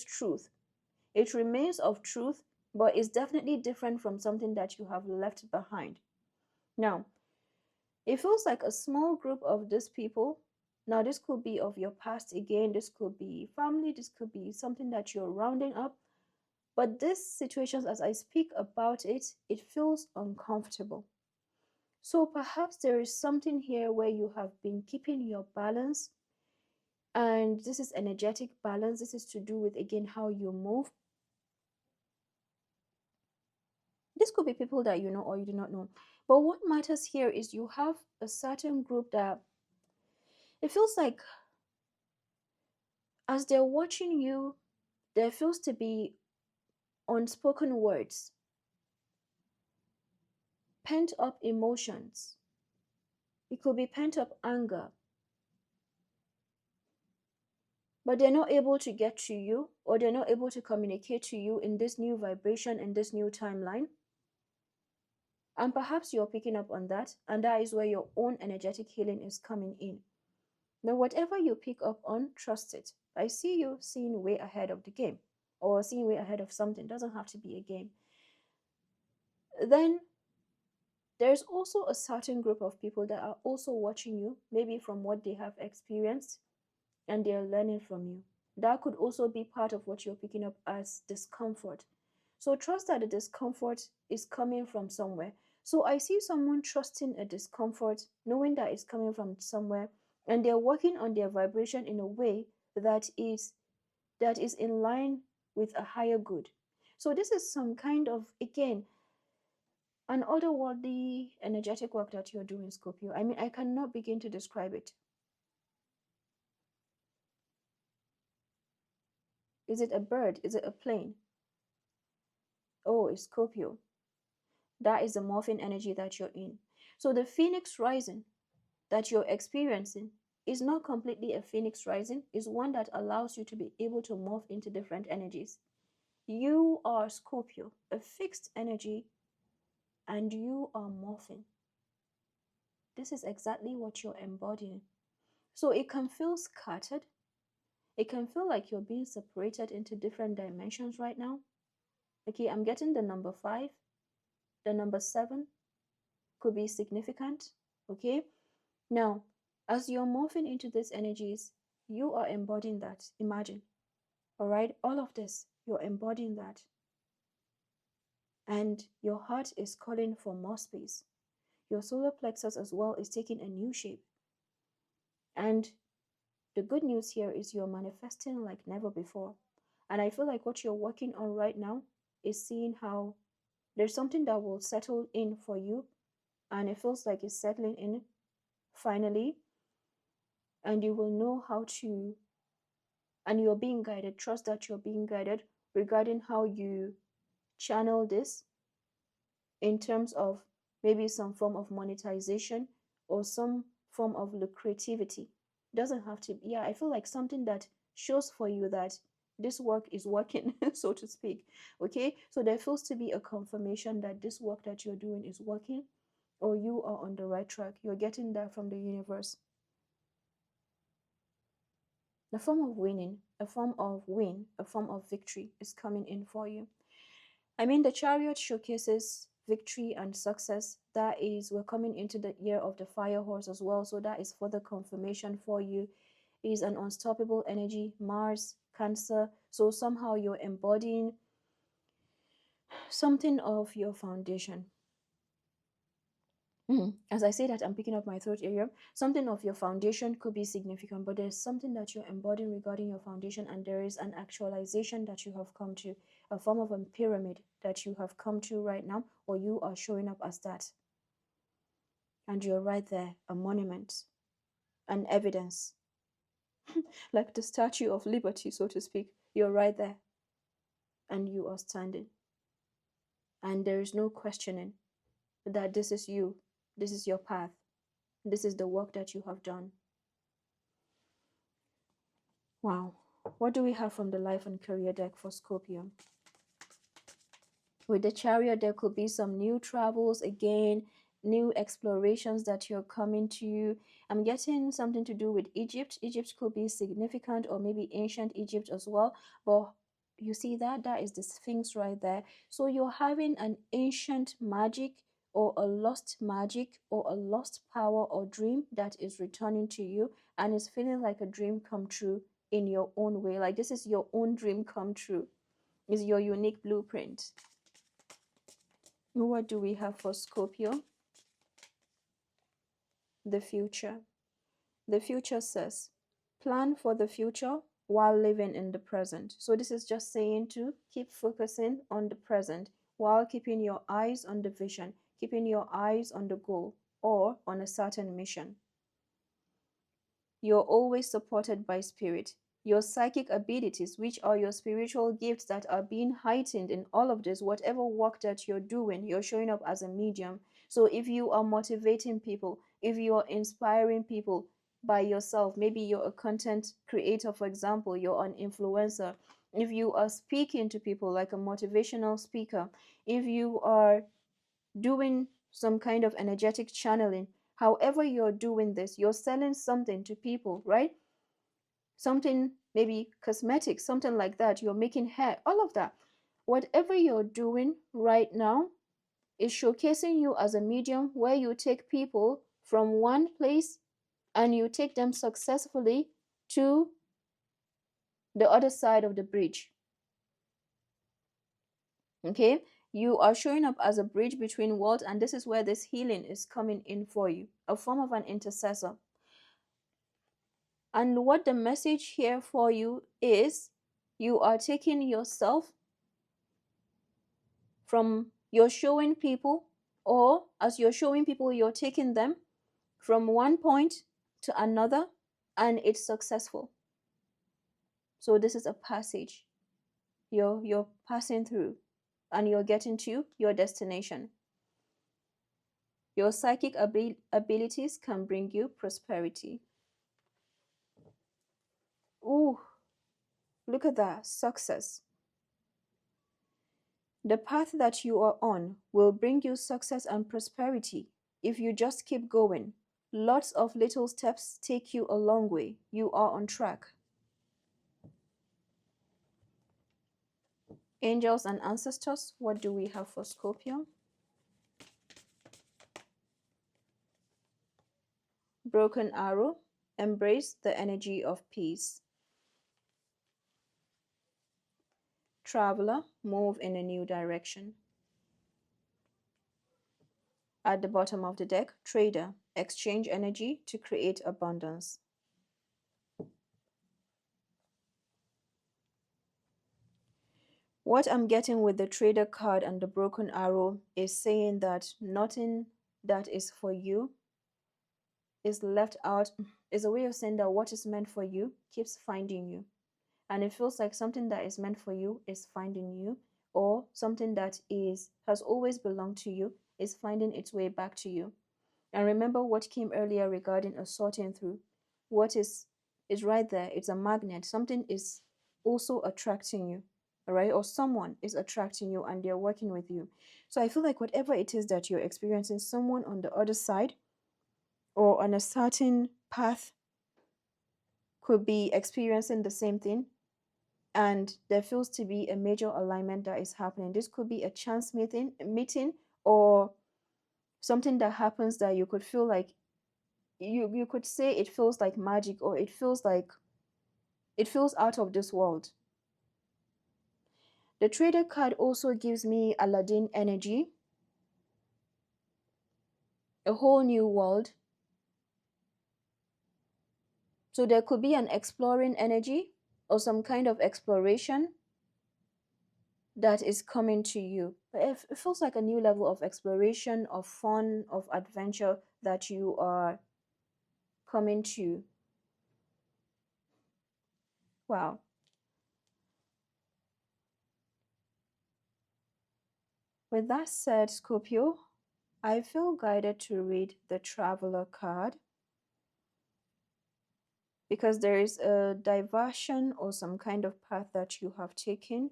truth. It remains of truth, but it's definitely different from something that you have left behind. Now, it feels like a small group of these people. Now, this could be of your past again, this could be family, this could be something that you're rounding up. But these situations, as I speak about it, it feels uncomfortable. So perhaps there is something here where you have been keeping your balance. And this is energetic balance. This is to do with, again, how you move. This could be people that you know or you do not know. But what matters here is you have a certain group that it feels like as they're watching you, there feels to be unspoken words, pent up emotions. It could be pent up anger. But they're not able to get to you, or they're not able to communicate to you in this new vibration, in this new timeline. And perhaps you're picking up on that, and that is where your own energetic healing is coming in. Now, whatever you pick up on, trust it. I see you seeing way ahead of the game, or seeing way ahead of something. It doesn't have to be a game. Then there's also a certain group of people that are also watching you, maybe from what they have experienced, and they're learning from you. That could also be part of what you're picking up as discomfort. So trust that the discomfort is coming from somewhere. So I see someone trusting a discomfort, knowing that it's coming from somewhere, and they're working on their vibration in a way that is in line with a higher good. So this is some kind of, again, an otherworldly energetic work that you're doing, Scorpio. I mean, I cannot begin to describe it. Is it a bird? Is it a plane? Oh, it's Scorpio. That is the morphing energy that you're in. So the phoenix rising that you're experiencing is not completely a phoenix rising, is one that allows you to be able to morph into different energies. You are Scorpio, a fixed energy, and you are morphing. This is exactly what you're embodying. So it can feel scattered. It can feel like you're being separated into different dimensions right now. Okay, I'm getting the number 5, the number 7 could be significant. Okay, now as you're morphing into these energies, you are embodying that. Imagine, all right, all of this, you're embodying that. And your heart is calling for more space. Your solar plexus as well is taking a new shape. And the good news here is you're manifesting like never before. And I feel like what you're working on right now is seeing how there's something that will settle in for you. And it feels like it's settling in finally. And you will know how to, and you're being guided. Trust that you're being guided regarding how you channel this in terms of maybe some form of monetization or some form of lucrativity. Doesn't have to, yeah, I feel like something that shows for you that this work is working, so to speak. Okay, so there feels to be a confirmation that this work that you're doing is working, or you are on the right track. You're getting that from the universe. The form of winning, a form of win, a form of victory is coming in for you. I mean, the chariot showcases victory and success. That is, we're coming into the year of the fire horse as well. So that is further confirmation for you. It is an unstoppable energy, Mars, Cancer. So somehow you're embodying something of your foundation. As I say that, I'm picking up my throat area. Something of your foundation could be significant, but there's something that you're embodying regarding your foundation, and there is an actualization that you have come to, a form of a pyramid that you have come to right now, or you are showing up as that. And you're right there, a monument, an evidence, like the Statue of Liberty, so to speak. You're right there, and you are standing. And there is no questioning that this is you, this is your path, this is the work that you have done. Wow. What do we have from the life and career deck for Scorpio? With the Chariot, there could be some new travels again, new explorations that you're coming to. I'm getting something to do with Egypt. Egypt could be significant, or maybe ancient Egypt as well. But you see that? That is the Sphinx right there. So you're having an ancient magic, or a lost magic, or a lost power or dream that is returning to you, and it's feeling like a dream come true in your own way. Like this is your own dream come true. Is your unique blueprint. What do we have for Scorpio? The future. The future says, plan for the future while living in the present. So this is just saying to keep focusing on the present while keeping your eyes on the vision, keeping your eyes on the goal or on a certain mission. You're always supported by spirit. Your psychic abilities, which are your spiritual gifts that are being heightened in all of this, whatever work that you're doing, you're showing up as a medium. So if you are motivating people, if you are inspiring people by yourself, maybe you're a content creator, for example, you're an influencer. If you are speaking to people like a motivational speaker, if you are doing some kind of energetic channeling, however you're doing this, you're selling something to people, right? Something, maybe cosmetics, something like that. You're making hair, all of that. Whatever you're doing right now is showcasing you as a medium where you take people from one place and you take them successfully to the other side of the bridge. Okay, you are showing up as a bridge between worlds, and this is where this healing is coming in for you, a form of an intercessor. And what the message here for you is, you are taking yourself from, you're showing people, or as you're showing people, you're taking them from one point to another, and it's successful. So this is a passage. You're passing through and you're getting to your destination. Your psychic abilities can bring you prosperity. Ooh, look at that, success. The path that you are on will bring you success and prosperity if you just keep going. Lots of little steps take you a long way. You are on track. Angels and ancestors, what do we have for Scorpio? Broken arrow, embrace the energy of peace. Traveler, move in a new direction. At the bottom of the deck, trader, exchange energy to create abundance. What I'm getting with the trader card and the broken arrow is saying that nothing that is for you is left out, is a way of saying that what is meant for you keeps finding you. And it feels like something that is meant for you is finding you, or something that has always belonged to you is finding its way back to you. And remember what came earlier regarding a sorting through. What is right there. It's a magnet. Something is also attracting you, all right? Or someone is attracting you and they're working with you. So I feel like whatever it is that you're experiencing, someone on the other side or on a certain path could be experiencing the same thing. And there feels to be a major alignment that is happening. This could be a chance meeting, or something that happens that you could feel like you could say it feels like magic, or it feels out of this world. The trader card also gives me Aladdin energy, a whole new world. So there could be an exploring energy or some kind of exploration that is coming to you. It feels like a new level of exploration, of fun, of adventure that you are coming to. Wow. With that said, Scorpio, I feel guided to read the Traveler card because there is a diversion or some kind of path that you have taken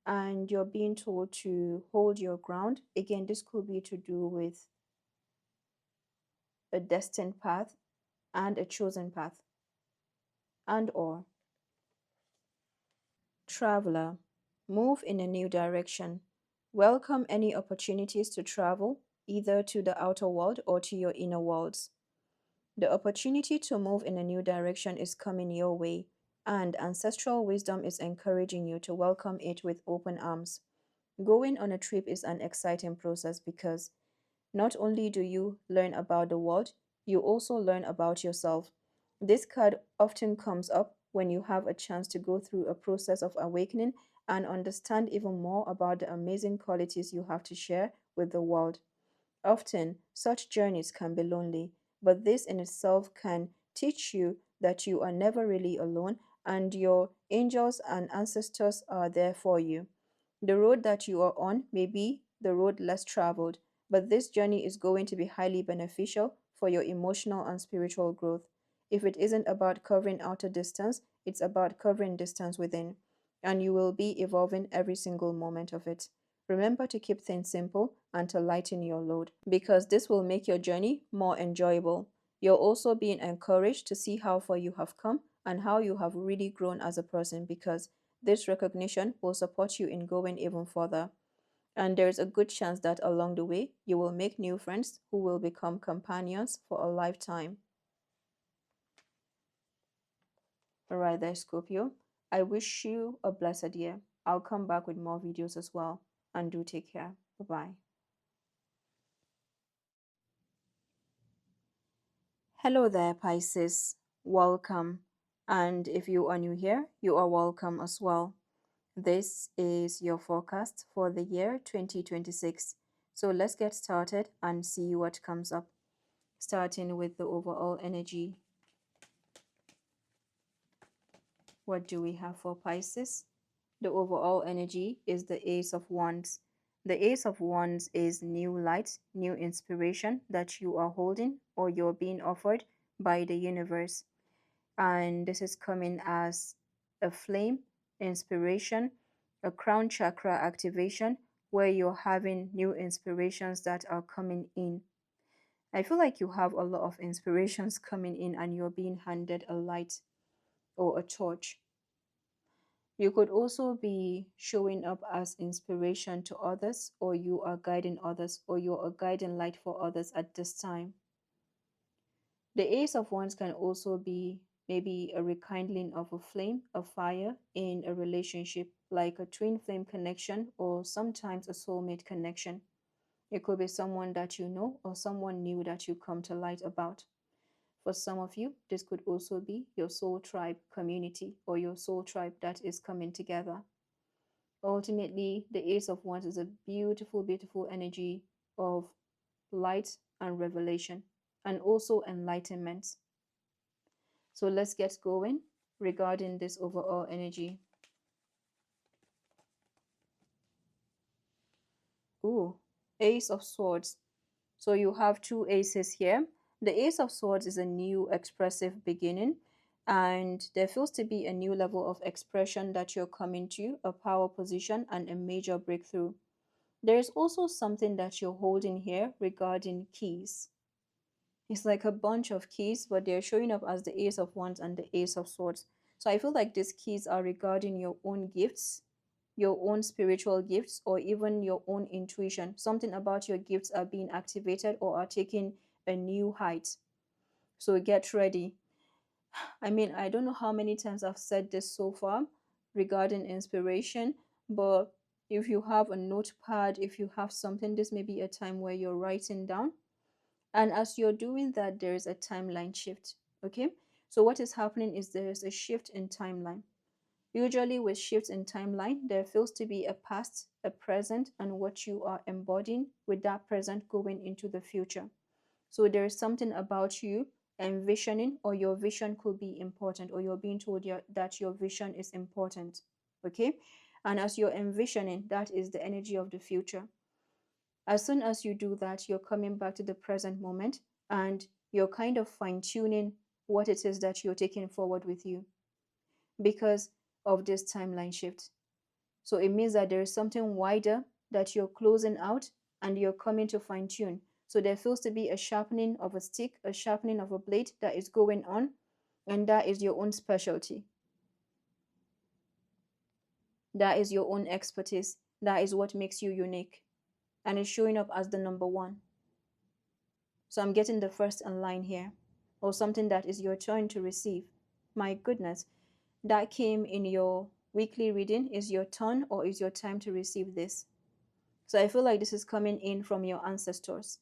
and you're being told to hold your ground. Again, this could be to do with a destined path and a chosen path, and or traveler, move in a new direction. Welcome any opportunities to travel, either to the outer world or to your inner worlds. The opportunity to move in a new direction is coming your way, and ancestral wisdom is encouraging you to welcome it with open arms. Going on a trip is an exciting process because not only do you learn about the world, you also learn about yourself. This card often comes up when you have a chance to go through a process of awakening and understand even more about the amazing qualities you have to share with the world. Often, such journeys can be lonely, but this in itself can teach you that you are never really alone and your angels and ancestors are there for you. The road that you are on may be the road less traveled, but this journey is going to be highly beneficial for your emotional and spiritual growth. If it isn't about covering outer distance, it's about covering distance within, and you will be evolving every single moment of it. Remember to keep things simple and to lighten your load because this will make your journey more enjoyable. You're also being encouraged to see how far you have come and how you have really grown as a person because this recognition will support you in going even further. And there's a good chance that along the way, you will make new friends who will become companions for a lifetime. All right, there, Scorpio. I wish you a blessed year. I'll come back with more videos as well. And do take care. Bye bye. Hello there, Pisces. Welcome. And if you are new here, you are welcome as well. This is your forecast for the year 2026. So let's get started and see what comes up. Starting with the overall energy. What do we have for Pisces? The overall energy is the Ace of Wands. The Ace of Wands is new light, new inspiration that you are holding or you're being offered by the universe. And this is coming as a flame, inspiration, a crown chakra activation where you're having new inspirations that are coming in. I feel like you have a lot of inspirations coming in and you're being handed a light or a torch. You could also be showing up as inspiration to others, or you are guiding others, or you're a guiding light for others at this time. The Ace of Wands can also be maybe a rekindling of a flame, a fire in a relationship, like a twin flame connection, or sometimes a soulmate connection. It could be someone that you know, or someone new that you come to light about. For some of you, this could also be your soul tribe community or your soul tribe that is coming together. Ultimately, the Ace of Wands is a beautiful, beautiful energy of light and revelation and also enlightenment. So let's get going regarding this overall energy. Ooh, Ace of Swords. So you have two aces here. The Ace of Swords is a new expressive beginning, and there feels to be a new level of expression that you're coming to, a power position, and a major breakthrough. There is also something that you're holding here regarding keys. It's like a bunch of keys, but they're showing up as the Ace of Wands and the Ace of Swords. So I feel like these keys are regarding your own gifts, your own spiritual gifts, or even your own intuition. Something about your gifts are being activated or are taking a new height. So get ready. I mean, I don't know how many times I've said this so far regarding inspiration, but if you have a notepad, if you have something, this may be a time where you're writing down. And as you're doing that, there is a timeline shift. Okay. So what is happening is there is a shift in timeline. Usually, with shifts in timeline, there feels to be a past, a present, and what you are embodying with that present going into the future. So there is something about you envisioning, or your vision could be important, or you're being told that your vision is important. Okay. And as you're envisioning, that is the energy of the future. As soon as you do that, you're coming back to the present moment and you're kind of fine tuning what it is that you're taking forward with you because of this timeline shift. So it means that there is something wider that you're closing out and you're coming to fine tune. So there feels to be a sharpening of a stick, a sharpening of a blade that is going on, and that is your own specialty. That is your own expertise. That is what makes you unique. And it's showing up as the number one. So I'm getting the first in line here, or something that is your turn to receive. My goodness, that came in your weekly reading. Is your turn or is your time to receive this? So I feel like this is coming in from your ancestors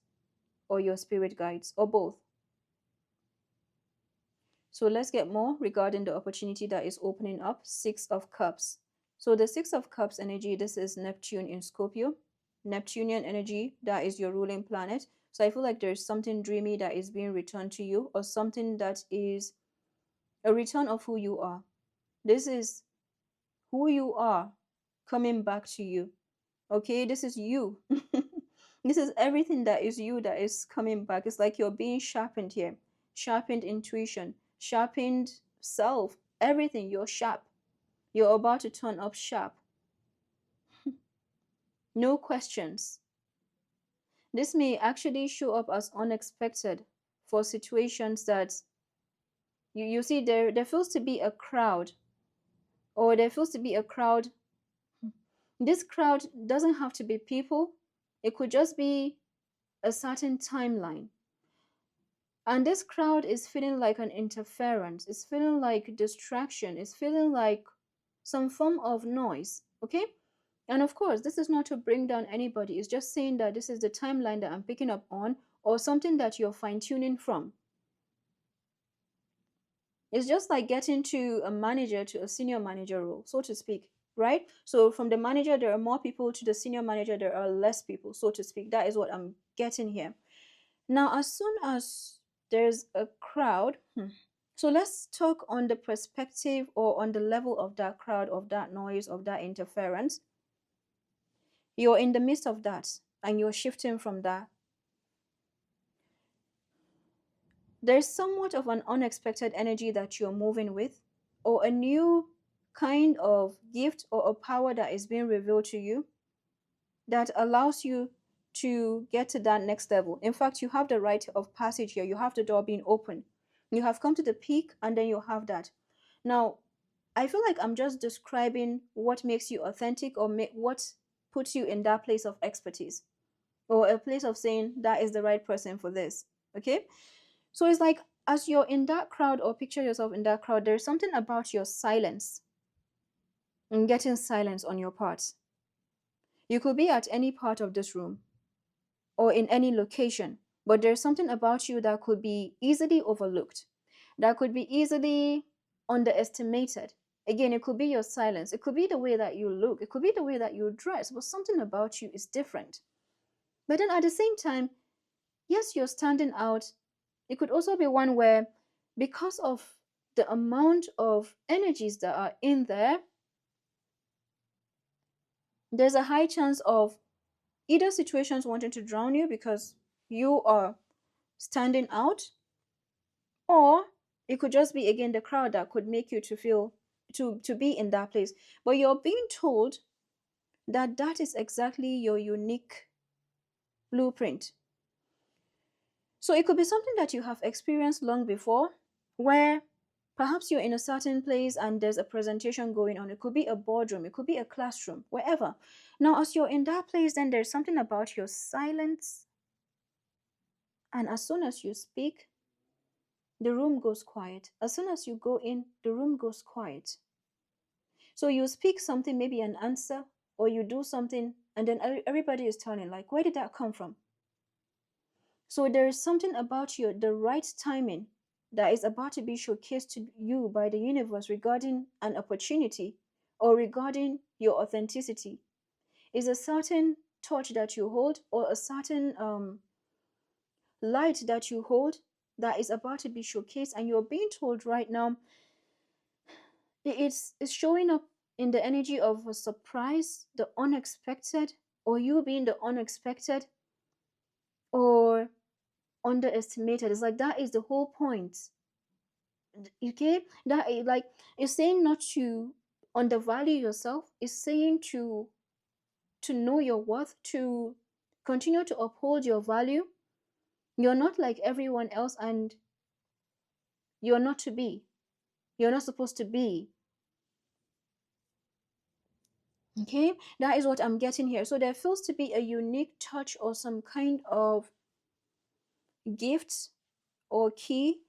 or your spirit guides or both. So let's get more regarding the opportunity that is opening up. Six of Cups. So the Six of Cups energy, this is Neptune in Scorpio. Neptunian energy, that is your ruling planet. So I feel like there's something dreamy that is being returned to you, or something that is a return of who you are. This is who you are coming back to you. Okay, this is you. This is everything that is you that is coming back. It's like you're being sharpened here. Sharpened intuition, sharpened self, everything. You're sharp. You're about to turn up sharp. No questions. This may actually show up as unexpected for situations that you see there feels to be a crowd, or there feels to be a crowd This crowd doesn't have to be people. It could just be a certain timeline. And this crowd is feeling like an interference. It's feeling like distraction. It's feeling like some form of noise. Okay? And of course, this is not to bring down anybody. It's just saying that this is the timeline that I'm picking up on, or something that you're fine tuning from. It's just like getting to a manager, to a senior manager role, so to speak, right? So from the manager, there are more people, to the senior manager, there are less people, so to speak. That is what I'm getting here. Now, as soon as there's a crowd, so let's talk on the perspective or on the level of that crowd, of that noise, of that interference. You're in the midst of that and you're shifting from that. There's somewhat of an unexpected energy that you're moving with, or a new kind of gift or a power that is being revealed to you that allows you to get to that next level. In fact, you have the rite of passage here. You have the door being open. You have come to the peak, and then you have that. Now, I feel like I'm just describing what makes you authentic, or what puts you in that place of expertise, or a place of saying that is the right person for this. Okay? So it's like, as you're in that crowd, or picture yourself in that crowd, there's something about your silence and getting silence on your part. You could be at any part of this room or in any location, but there's something about you that could be easily overlooked, that could be easily underestimated. Again, it could be your silence, it could be the way that you look, it could be the way that you dress, but something about you is different. But then at the same time, yes, you're standing out. It could also be one where, because of the amount of energies that are in there, there's a high chance of either situations wanting to drown you because you are standing out, or it could just be, again, the crowd that could make you to feel to be in that place. But you're being told that that is exactly your unique blueprint. So it could be something that you have experienced long before, where perhaps you're in a certain place and there's a presentation going on. It could be a boardroom, it could be a classroom, wherever. Now, as you're in that place, then there's something about your silence. And as soon as you speak, the room goes quiet. As soon as you go in, the room goes quiet. So you speak something, maybe an answer, or you do something, and then everybody is turning like, where did that come from? So there is something about you, the right timing, that is about to be showcased to you by the universe regarding an opportunity, or regarding your authenticity. Is a certain torch that you hold, or a certain light that you hold, that is about to be showcased, and you're being told right now, it's showing up in the energy of a surprise, the unexpected, or you being the unexpected, or underestimated. It's like that is the whole point. Okay, that is like, it's saying not to undervalue yourself. It's saying to know your worth, to continue to uphold your value. You're not like everyone else, and you're not to be. You're not supposed to be. Okay, that is what I'm getting here. So there feels to be a unique touch, or some kind of gift or key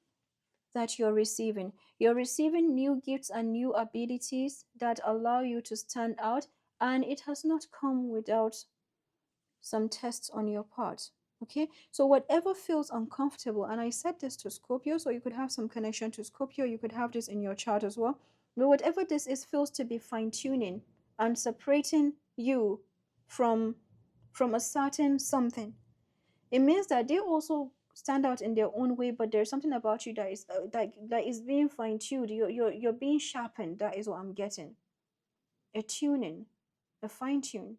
that you're receiving. You're receiving new gifts and new abilities that allow you to stand out, and it has not come without some tests on your part. Okay, so whatever feels uncomfortable, and I said this to Scorpio, so you could have some connection to Scorpio, you could have this in your chart as well. But whatever this is feels to be fine-tuning and separating you from a certain something. It means that they also stand out in their own way, but there's something about you that is that is being fine-tuned. You're being sharpened. That is what I'm getting. A tuning, a fine-tune.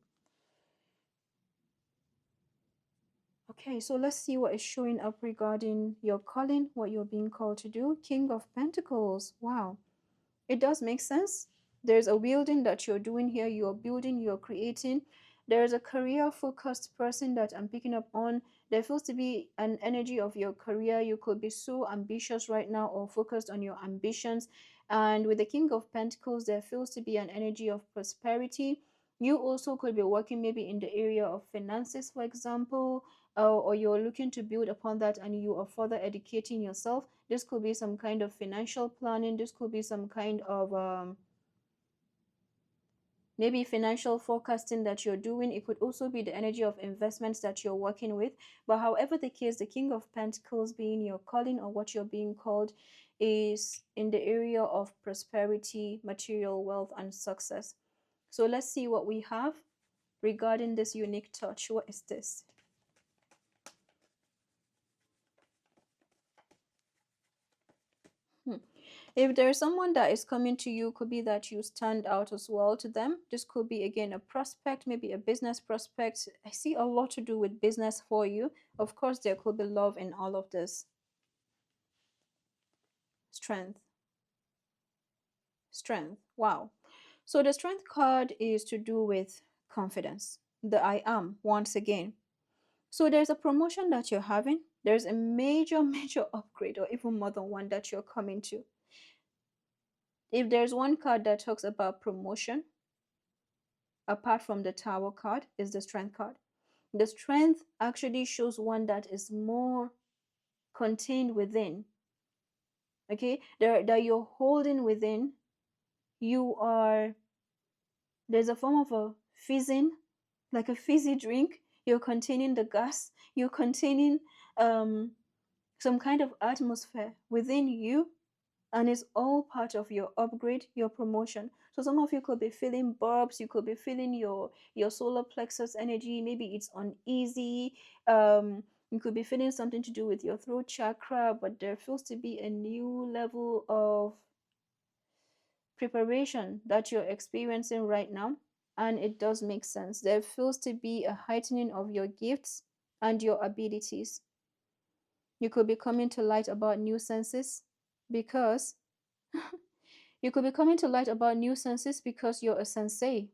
Okay, so let's see what is showing up regarding your calling, what you're being called to do. King of Pentacles. Wow. It does make sense. There's a wielding that you're doing here. You're building, you're creating. There's a career-focused person that I'm picking up on. There feels to be an energy of your career. You could be so ambitious right now, or focused on your ambitions. And with the King of Pentacles, there feels to be an energy of prosperity. You also could be working maybe in the area of finances, for example, or you're looking to build upon that and you are further educating yourself. This could be some kind of financial planning. This could be some kind of maybe financial forecasting that you're doing. It could also be the energy of investments that you're working with. But however the case, the King of Pentacles being your calling or what you're being called is in the area of prosperity, material wealth, and success. So let's see what we have regarding this unique touch. What is this? If there's someone that is coming to you, could be that you stand out as well to them. This could be again a prospect, maybe a business prospect. I see a lot to do with business for you. Of course, there could be love in all of this. Strength. Strength. Wow. So the strength card is to do with confidence. The I am, once again. So there's a promotion that you're having. There's a major, major upgrade, or even more than one that you're coming to. If there's one card that talks about promotion, apart from the Tower card, is the Strength card. The Strength actually shows one that is more contained within. Okay, that you're holding within. You are, there's a form of a fizzing, like a fizzy drink. You're containing the gas. You're containing some kind of atmosphere within you, and it's all part of your upgrade, your promotion. So some of you could be feeling burps, you could be feeling your solar plexus energy, maybe it's uneasy. You could be feeling something to do with your throat chakra, but there feels to be a new level of preparation that you're experiencing right now, and it does make sense. There feels to be a heightening of your gifts and your abilities. You could be coming to light about new senses because you could be coming to light about new senses because you're a sensei.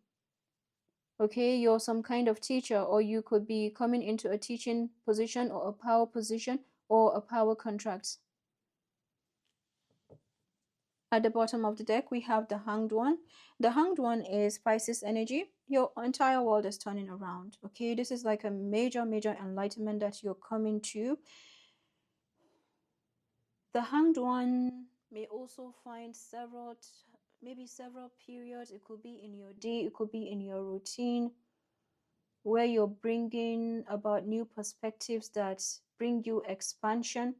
Okay, you're some kind of teacher, or you could be coming into a teaching position or a power position or a power contract. At the bottom of the deck, we have the Hanged One. The Hanged One is Pisces energy. Your entire world is turning around. Okay, this is like a major, major enlightenment that you're coming to. The Hanged One may also find maybe several periods. It could be in your day, it could be in your routine, where you're bringing about new perspectives that bring you expansion.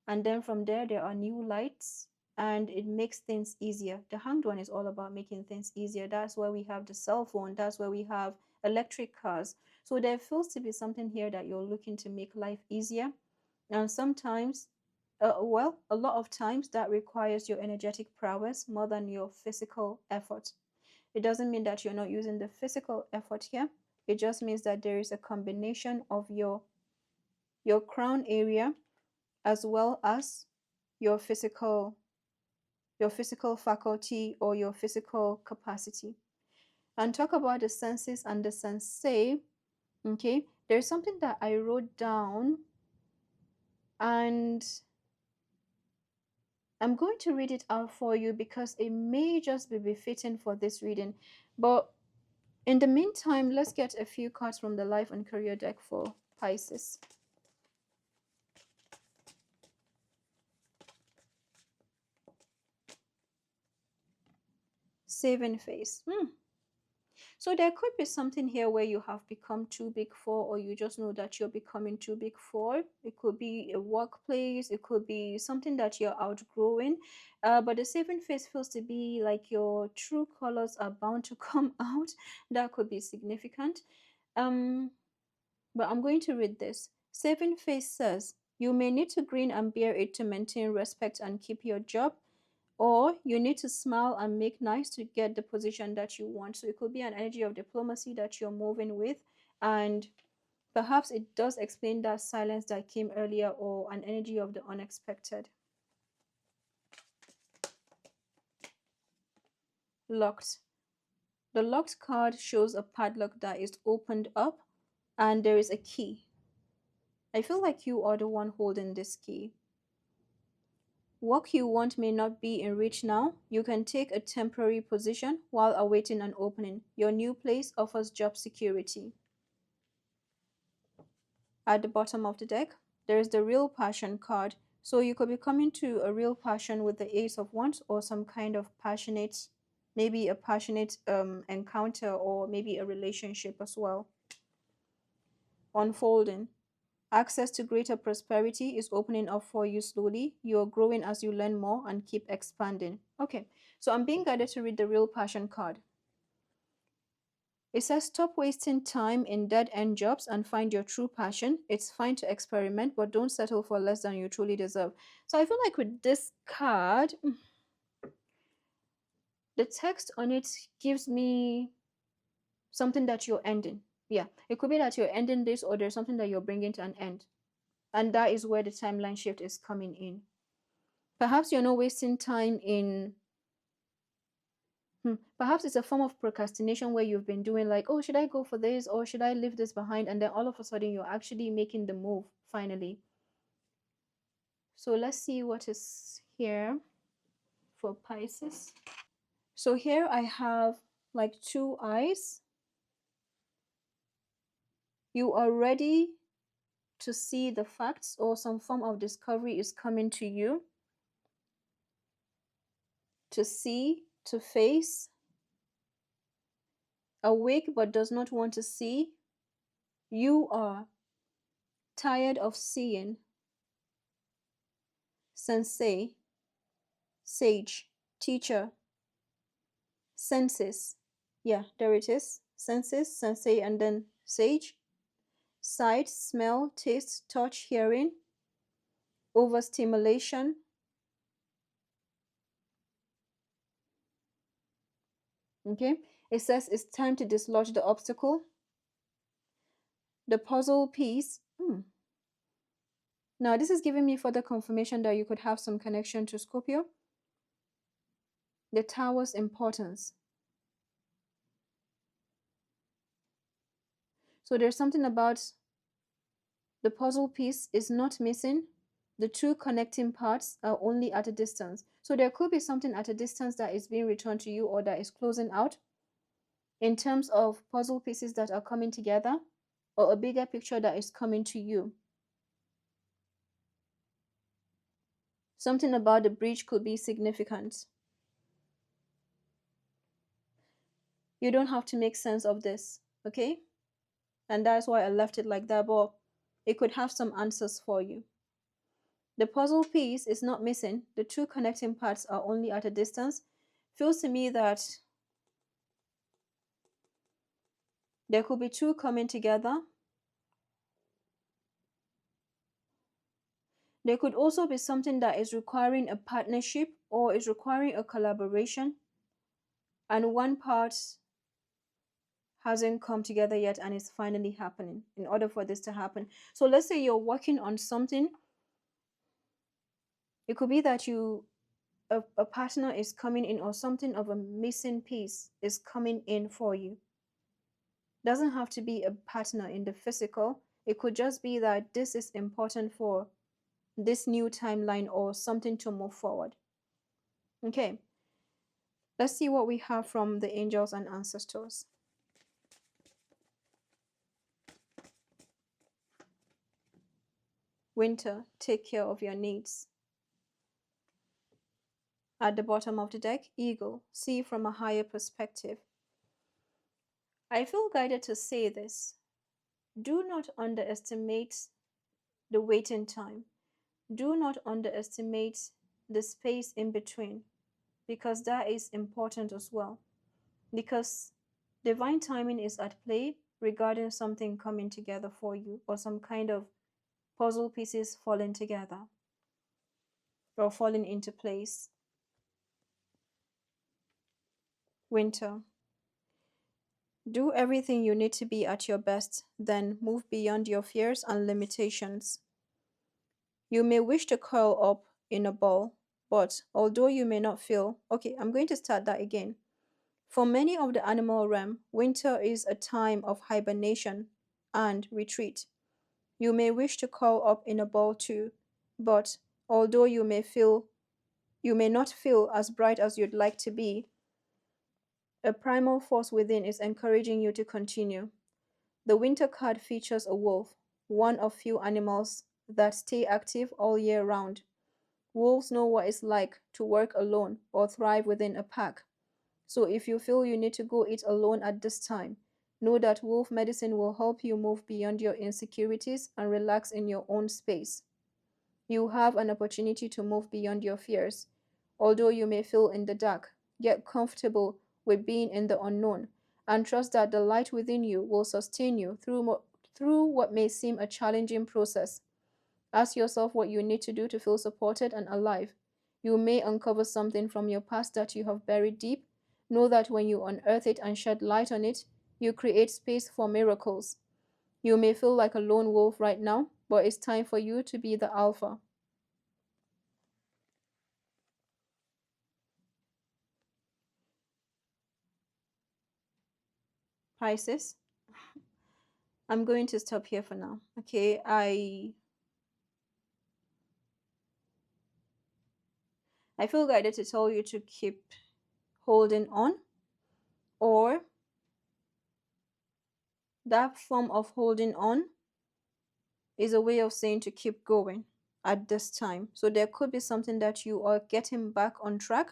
And then from there, there are new lights and it makes things easier. The Hanged One is all about making things easier. That's why we have the cell phone. That's why we have electric cars. So there feels to be something here that you're looking to make life easier. And sometimes, well, a lot of times that requires your energetic prowess more than your physical effort. It doesn't mean that you're not using the physical effort here. It just means that there is a combination of your crown area as well as your physical faculty or your physical capacity. And talk about the senses and the sensei. Okay, there's something that I wrote down and I'm going to read it out for you because it may just be befitting for this reading. But in the meantime, let's get a few cards from the life and career deck for Pisces. Saving face. So there could be something here where you have become too big for, or you just know that you're becoming too big for. It could be a workplace, it could be something that you're outgrowing. But the saving face feels to be like your true colors are bound to come out. That could be significant. But I'm going to read this. Saving face says, you may need to grin and bear it to maintain respect and keep your job, or you need to smile and make nice to get the position that you want. So it could be an energy of diplomacy that you're moving with, and perhaps it does explain that silence that came earlier, or an energy of the unexpected. Locked. The locked card shows a padlock that is opened up and there is a key. I feel like you are the one holding this key. Work you want may not be in reach now. You can take a temporary position while awaiting an opening. Your new place offers job security. At the bottom of the deck, there is the real passion card. So you could be coming to a real passion with the Ace of Wands, or some kind of passionate, maybe a passionate encounter, or maybe a relationship as well. Unfolding. Access to greater prosperity is opening up for you slowly. You're growing as you learn more and keep expanding. Okay, so I'm being guided to read the real passion card. It says, stop wasting time in dead-end jobs and find your true passion. It's fine to experiment, but don't settle for less than you truly deserve. So I feel like with this card, the text on it gives me something that you're ending. Yeah, it could be that you're ending this, or there's something that you're bringing to an end. And that is where the timeline shift is coming in. Perhaps you're not wasting time in perhaps it's a form of procrastination where you've been doing like, oh, should I go for this, or should I leave this behind? And then all of a sudden you're actually making the move finally. So let's see what is here for Pisces. So here I have like 2 eyes. You are ready to see the facts, or some form of discovery is coming to you. To see, to face. Awake but does not want to see. You are tired of seeing. Sensei, sage, teacher. Senses. Yeah, there it is. Senses, sensei, and then sage. Sight, smell, taste, touch, hearing. Overstimulation. Okay, it says it's time to dislodge the obstacle. The puzzle piece. Now, this is giving me further confirmation that you could have some connection to Scorpio. The Tower's importance. So there's something about the puzzle piece is not missing. The 2 connecting parts are only at a distance. So there could be something at a distance that is being returned to you, or that is closing out in terms of puzzle pieces that are coming together, or a bigger picture that is coming to you. Something about the bridge could be significant. You don't have to make sense of this, okay? And that's why I left it like that, but it could have some answers for you. The puzzle piece is not missing. The 2 connecting parts are only at a distance. Feels to me that there could be 2 coming together. There could also be something that is requiring a partnership, or is requiring a collaboration, and one part hasn't come together yet and it's finally happening in order for this to happen. So let's say you're working on something. It could be that a partner is coming in, or something of a missing piece is coming in for you. Doesn't have to be a partner in the physical. It could just be that this is important for this new timeline, or something to move forward. Okay, let's see what we have from the angels and ancestors. Winter, take care of your needs. At the bottom of the deck, Eagle, see from a higher perspective. I feel guided to say this. Do not underestimate the waiting time. Do not underestimate the space in between, because that is important as well. Because divine timing is at play regarding something coming together for you, or some kind of puzzle pieces falling together or falling into place. Winter. Do everything you need to be at your best, then move beyond your fears and limitations. You may wish to curl up in a ball, but although you may not feel, okay, I'm going to start that again. For many of the animal realm, winter is a time of hibernation and retreat. You may wish to curl up in a ball too, but although you may feel You may not feel as bright as you'd like to be. A primal force within is encouraging you to continue. The winter card features a wolf, one of few animals that stay active all year round. Wolves know what it's like to work alone or thrive within a pack. So if you feel you need to go eat alone at this time, know that wolf medicine will help you move beyond your insecurities and relax in your own space. You have an opportunity to move beyond your fears. Although you may feel in the dark, get comfortable with being in the unknown and trust that the light within you will sustain you through what may seem a challenging process. Ask yourself what you need to do to feel supported and alive. You may uncover something from your past that you have buried deep. Know that when you unearth it and shed light on it, you create space for miracles. You may feel like a lone wolf right now, but it's time for you to be the alpha. Pisces, I'm going to stop here for now. Okay, I feel guided to tell you to keep holding on, or that form of holding on is a way of saying to keep going at this time. So there could be something that you are getting back on track,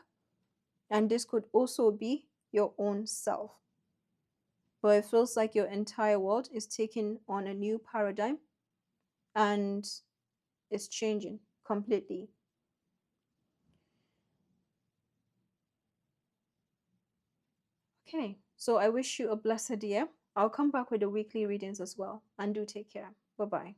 and this could also be your own self. But it feels like your entire world is taking on a new paradigm and it's changing completely. Okay, so I wish you a blessed year. I'll come back with the weekly readings as well. And do take care. Bye bye.